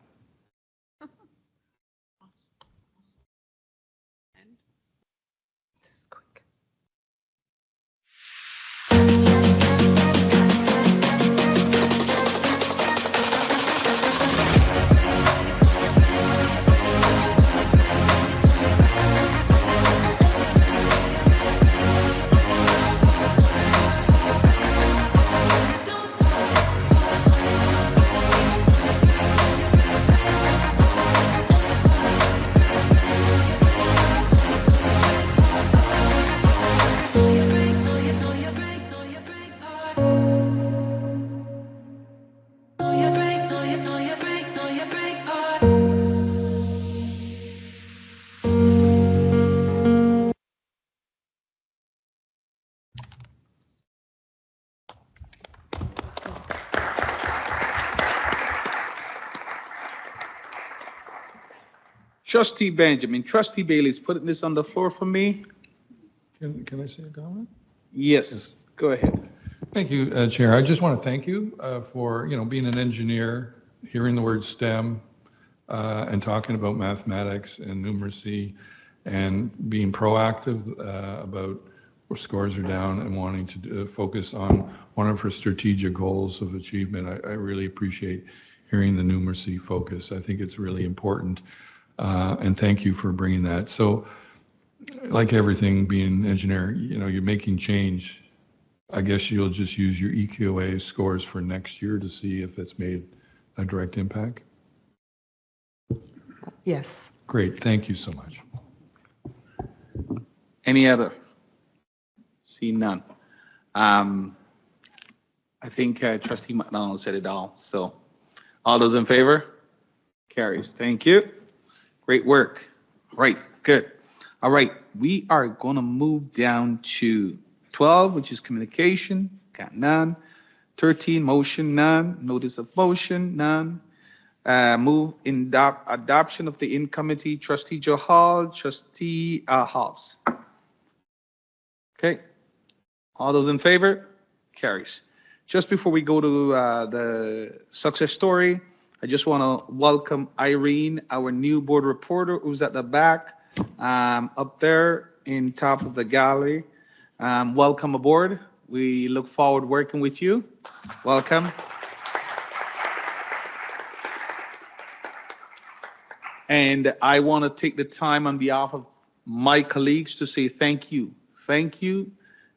Trustee Benjamin, Trustee Bailey's putting this on the floor for me. Can I say a comment? Yes, go ahead. Thank you, Chair. I just want to thank you for being an engineer, hearing the word STEM, and talking about mathematics and numeracy, and being proactive about where scores are down and wanting to focus on one of her strategic goals of achievement. I really appreciate hearing the numeracy focus. I think it's really important. And thank you for bringing that. So, like everything, being an engineer, you're making change. I guess you'll just use your EQA scores for next year to see if it's made a direct impact. Yes. Great. Thank you so much. Any other? See none. I think Trustee McDonald said it all. So, all those in favor? Carries. Thank you. Great work. Right, good. All right, we are going to move down to 12, which is communication. Got none. 13, motion, none. Notice of motion, none. Move in adoption of the in-committee. Trustee Johal, Trustee Hobbs. Okay. All those in favor? Carries. Just before we go to the success story, I just want to welcome Irene, our new board reporter, who's at the back, up there in top of the gallery. Welcome aboard. We look forward to working with you. Welcome. And I want to take the time on behalf of my colleagues to say thank you. Thank you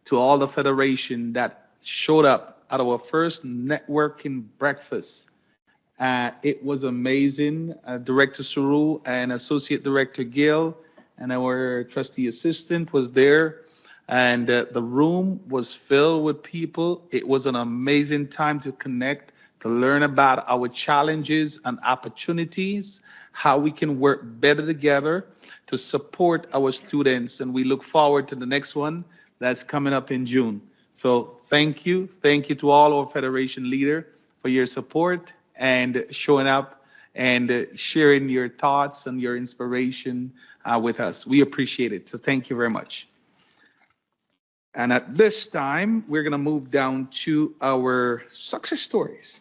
to all the federation that showed up at our first networking breakfast. It was amazing. Director Saru and Associate Director Gill and our trustee assistant was there. And the room was filled with people. It was an amazing time to connect, to learn about our challenges and opportunities, how we can work better together to support our students. And we look forward to the next one that's coming up in June. So thank you. Thank you to all our Federation leader for your support and showing up and sharing your thoughts and your inspiration with us. We appreciate it. So thank you very much. And at this time, we're going to move down to our success stories.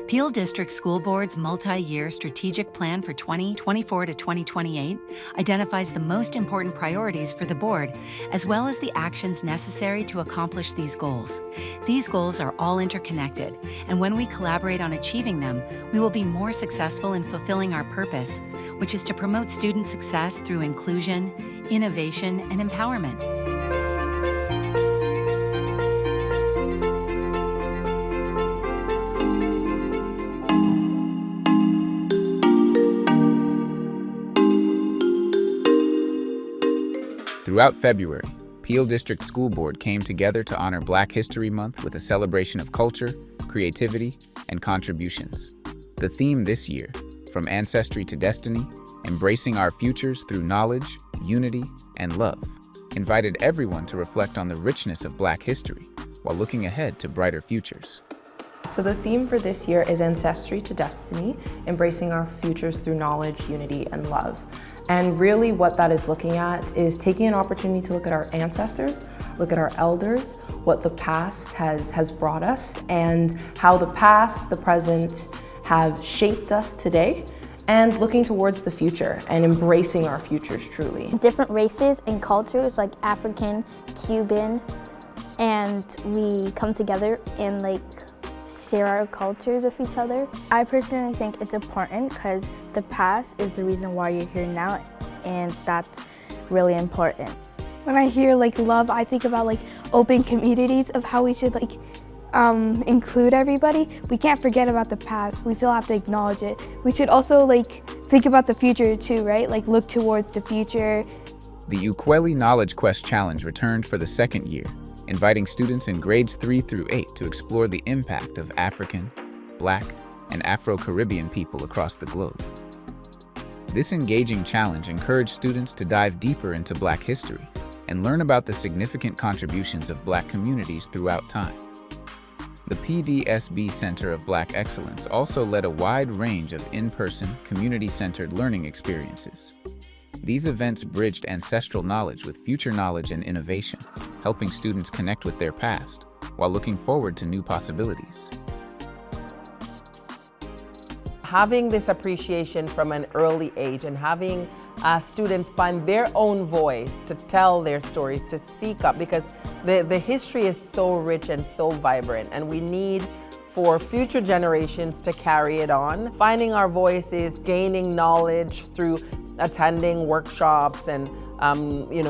Peel District School Board's multi-year strategic plan for 2024 to 2028 identifies the most important priorities for the board, as well as the actions necessary to accomplish these goals. These goals are all interconnected, and when we collaborate on achieving them, we will be more successful in fulfilling our purpose, which is to promote student success through inclusion, innovation, and empowerment. Throughout February, Peel District School Board came together to honor Black History Month with a celebration of culture, creativity, and contributions. The theme this year, From Ancestry to Destiny, Embracing Our Futures Through Knowledge, Unity, and Love, invited everyone to reflect on the richness of Black history while looking ahead to brighter futures. So the theme for this year is Ancestry to Destiny, Embracing Our Futures Through Knowledge, Unity, and Love. And really what that is looking at is taking an opportunity to look at our ancestors, look at our elders, what the past has brought us, and how the past, the present, have shaped us today, and looking towards the future and embracing our futures truly. Different races and cultures like African, Cuban, and we come together and share our cultures with each other. I personally think it's important because the past is the reason why you're here now, and that's really important. When I hear love, I think about open communities of how we should include everybody. We can't forget about the past. We still have to acknowledge it. We should also think about the future too, right? Look towards the future. The Ukweli Knowledge Quest Challenge returned for the second year, inviting students in grades 3 through 8 to explore the impact of African, Black, and Afro-Caribbean people across the globe. This engaging challenge encouraged students to dive deeper into Black history and learn about the significant contributions of Black communities throughout time. The PDSB Center of Black Excellence also led a wide range of in-person, community-centered learning experiences. These events bridged ancestral knowledge with future knowledge and innovation, helping students connect with their past while looking forward to new possibilities. Having this appreciation from an early age and having students find their own voice to tell their stories, to speak up, because the history is so rich and so vibrant, and we need for future generations to carry it on. Finding our voices, gaining knowledge through attending workshops and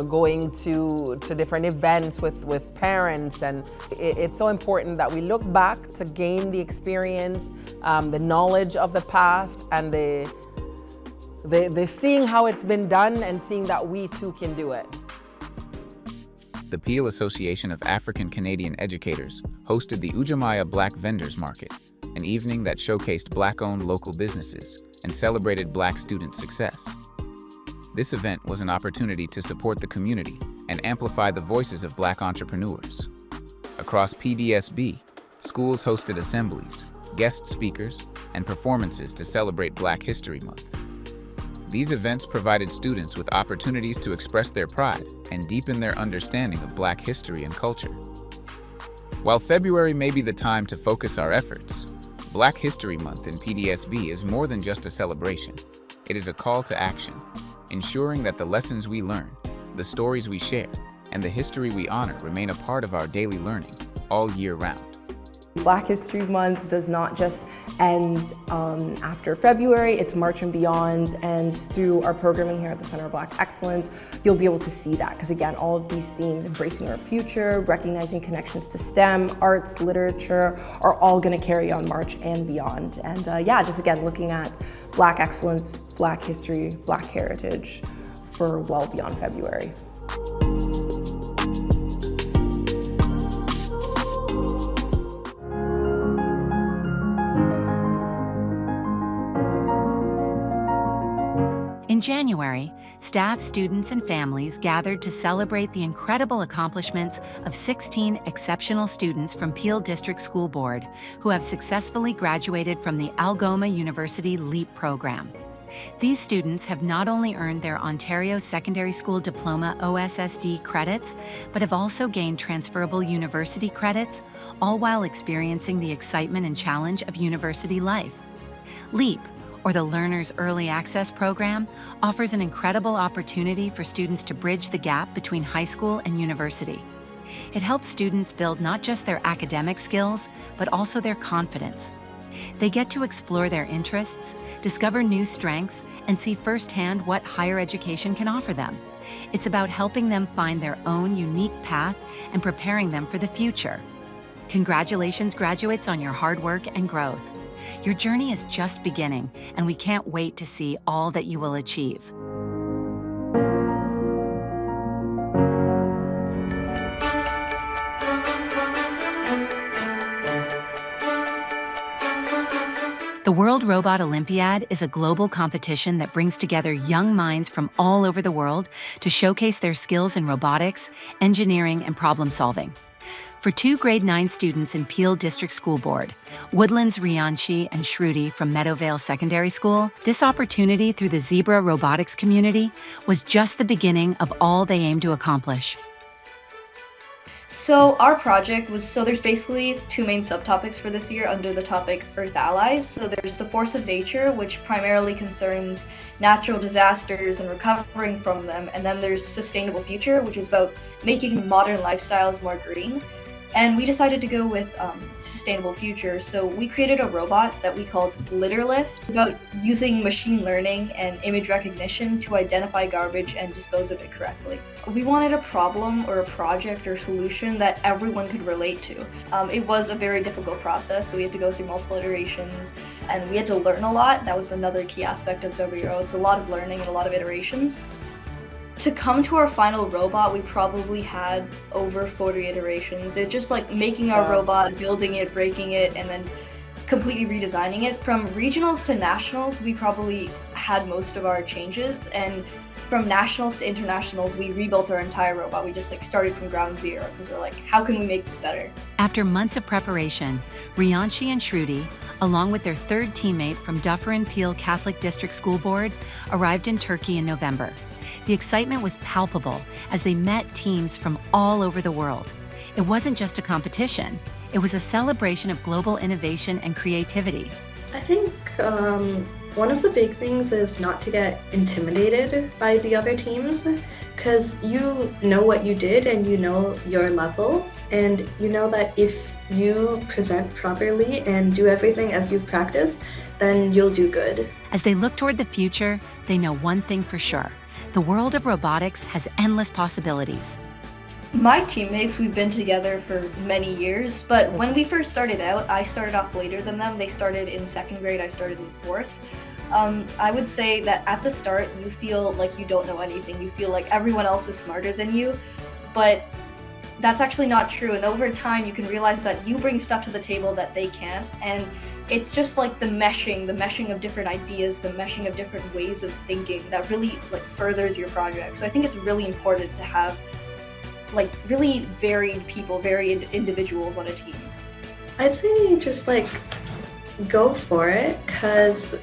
going to different events with parents, and it's so important that we look back to gain the experience, the knowledge of the past, and the seeing how it's been done and seeing that we too can do it. The Peel Association of African Canadian Educators hosted the Ujamaya Black Vendors Market, an evening that showcased Black-owned local businesses and celebrated Black student success. This event was an opportunity to support the community and amplify the voices of Black entrepreneurs. Across PDSB, schools hosted assemblies, guest speakers, and performances to celebrate Black History Month. These events provided students with opportunities to express their pride and deepen their understanding of Black history and culture. While February may be the time to focus our efforts, Black History Month in PDSB is more than just a celebration. It is a call to action, ensuring that the lessons we learn, the stories we share, and the history we honor remain a part of our daily learning all year round. Black History Month does not just end after February, it's March and beyond, and through our programming here at the Center of Black Excellence, you'll be able to see that, because again, all of these themes, embracing our future, recognizing connections to STEM, arts, literature, are all going to carry on March and beyond. And just again, looking at Black excellence, Black history, Black heritage for well beyond February. In January, staff, students, and families gathered to celebrate the incredible accomplishments of 16 exceptional students from Peel District School Board who have successfully graduated from the Algoma University LEAP program. These students have not only earned their Ontario Secondary School Diploma OSSD credits, but have also gained transferable university credits, all while experiencing the excitement and challenge of university life. LEAP, or the Learners Early Access Program, offers an incredible opportunity for students to bridge the gap between high school and university. It helps students build not just their academic skills, but also their confidence. They get to explore their interests, discover new strengths, and see firsthand what higher education can offer them. It's about helping them find their own unique path and preparing them for the future. Congratulations, graduates, on your hard work and growth. Your journey is just beginning, and we can't wait to see all that you will achieve. The World Robot Olympiad is a global competition that brings together young minds from all over the world to showcase their skills in robotics, engineering, and problem solving. For 2 grade 9 students in Peel District School Board, Woodlands Rianchi and Shruti from Meadowvale Secondary School, this opportunity through the Zebra robotics community was just the beginning of all they aim to accomplish. So our project was, there's basically 2 main subtopics for this year under the topic Earth Allies. So there's the force of nature, which primarily concerns natural disasters and recovering from them. And then there's sustainable future, which is about making modern lifestyles more green. And we decided to go with sustainable future. So we created a robot that we called Litter Lift, about using machine learning and image recognition to identify garbage and dispose of it correctly. We wanted a problem or a project or solution that everyone could relate to. It was a very difficult process, so we had to go through multiple iterations and we had to learn a lot. That was another key aspect of WRO. It's a lot of learning and a lot of iterations. To come to our final robot, we probably had over 40 iterations. It's just like making our robot, building it, breaking it, and then completely redesigning it. From regionals to nationals, we probably had most of our changes, and from nationals to internationals, we rebuilt our entire robot. We just started from ground zero because we're like, how can we make this better? After months of preparation, Rianchi and Shruti, along with their 3rd teammate from Dufferin Peel Catholic District School Board, arrived in Turkey in November. The excitement was palpable as they met teams from all over the world. It wasn't just a competition, it was a celebration of global innovation and creativity. I think one of the big things is not to get intimidated by the other teams, because you know what you did and you know your level, and you know that if you present properly and do everything as you've practiced, then you'll do good. As they look toward the future, they know one thing for sure. The world of robotics has endless possibilities. My teammates, we've been together for many years, but when we first started out, I started off later than them. They started in 2nd grade, I started in 4th. I would say that at the start, you feel like you don't know anything. You feel like everyone else is smarter than you, but that's actually not true. And over time, you can realize that you bring stuff to the table that they can't, and it's just like the meshing of different ideas, the meshing of different ways of thinking that really furthers your project. So I think it's really important to have really varied people, varied individuals on a team. I'd say just go for it, because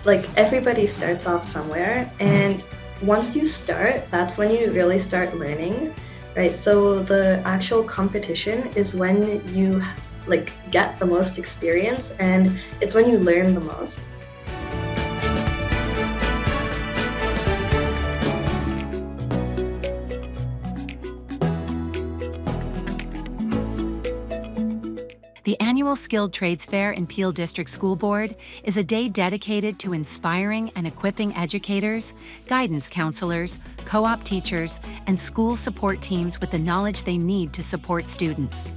everybody starts off somewhere, and once you start, that's when you really start learning, right? So the actual competition is when you get the most experience, and it's when you learn the most. The annual Skilled Trades Fair in Peel District School Board is a day dedicated to inspiring and equipping educators, guidance counselors, co-op teachers, and school support teams with the knowledge they need to support students.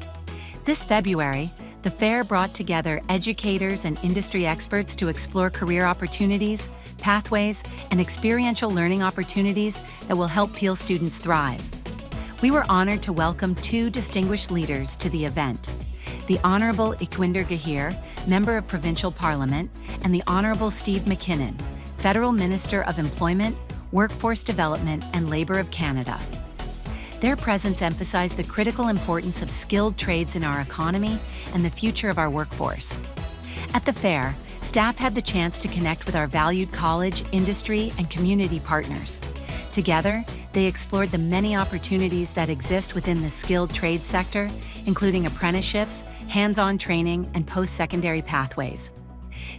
This February, the fair brought together educators and industry experts to explore career opportunities, pathways, and experiential learning opportunities that will help Peel students thrive. We were honored to welcome 2 distinguished leaders to the event: the Honorable Iquinder Gahir, Member of Provincial Parliament, and the Honorable Steve McKinnon, Federal Minister of Employment, Workforce Development, and Labour of Canada. Their presence emphasized the critical importance of skilled trades in our economy and the future of our workforce. At the fair, staff had the chance to connect with our valued college, industry, and community partners. Together, they explored the many opportunities that exist within the skilled trade sector, including apprenticeships, hands-on training, and post-secondary pathways.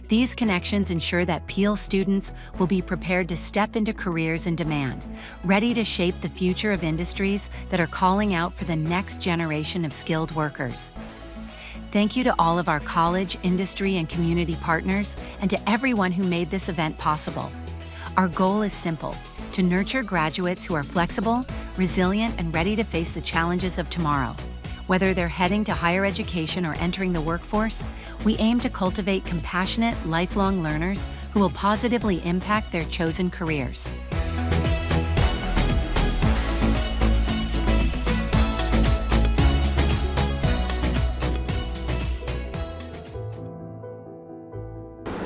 These connections ensure that Peel students will be prepared to step into careers in demand, ready to shape the future of industries that are calling out for the next generation of skilled workers. Thank you to all of our college, industry, and community partners, and to everyone who made this event possible. Our goal is simple: to nurture graduates who are flexible, resilient, and ready to face the challenges of tomorrow. Whether they're heading to higher education or entering the workforce, we aim to cultivate compassionate, lifelong learners who will positively impact their chosen careers.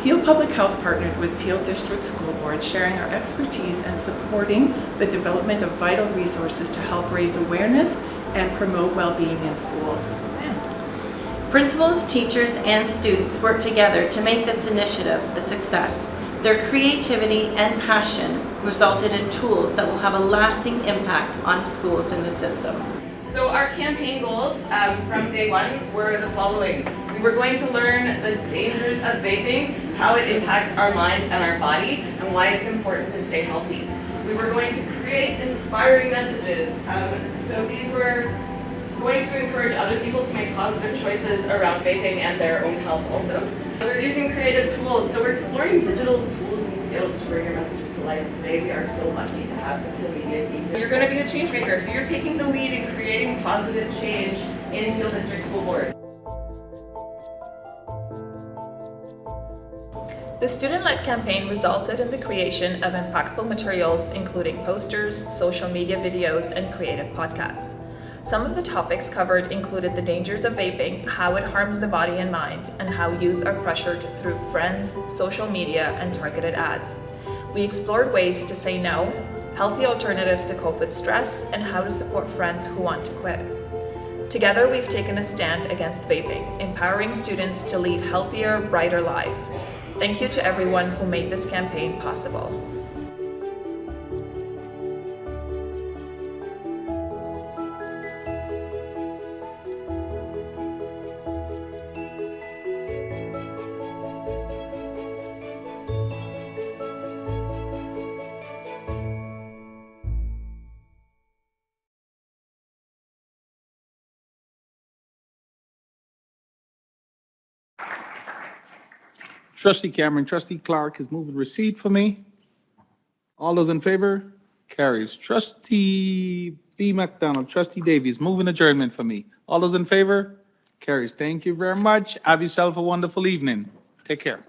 Peel Public Health partnered with Peel District School Board, sharing our expertise and supporting the development of vital resources to help raise awareness and promote well-being in schools. Principals, teachers, and students work together to make this initiative a success. Their creativity and passion resulted in tools that will have a lasting impact on schools in the system. So our campaign goals from day one were the following. We were going to learn the dangers of vaping, how it impacts our mind and our body, and why it's important to stay healthy. We were going to create inspiring messages. So these were going to encourage other people to make positive choices around vaping and their own health also. We're using creative tools, so we're exploring digital tools and skills to bring your messages to life. Today we are so lucky to have the Peel Media team. You're going to be a change maker, so you're taking the lead in creating positive change in Peel District School Board. The student-led campaign resulted in the creation of impactful materials including posters, social media videos, and creative podcasts. Some of the topics covered included the dangers of vaping, how it harms the body and mind, and how youth are pressured through friends, social media, and targeted ads. We explored ways to say no, healthy alternatives to cope with stress, and how to support friends who want to quit. Together, we've taken a stand against vaping, empowering students to lead healthier, brighter lives. Thank you to everyone who made this campaign possible. Trustee Cameron, Trustee Clark is moving receipt for me. All those in favor? Carries. Trustee B. McDonald, Trustee Davies, moving adjournment for me. All those in favor? Carries. Thank you very much. Have yourself a wonderful evening. Take care.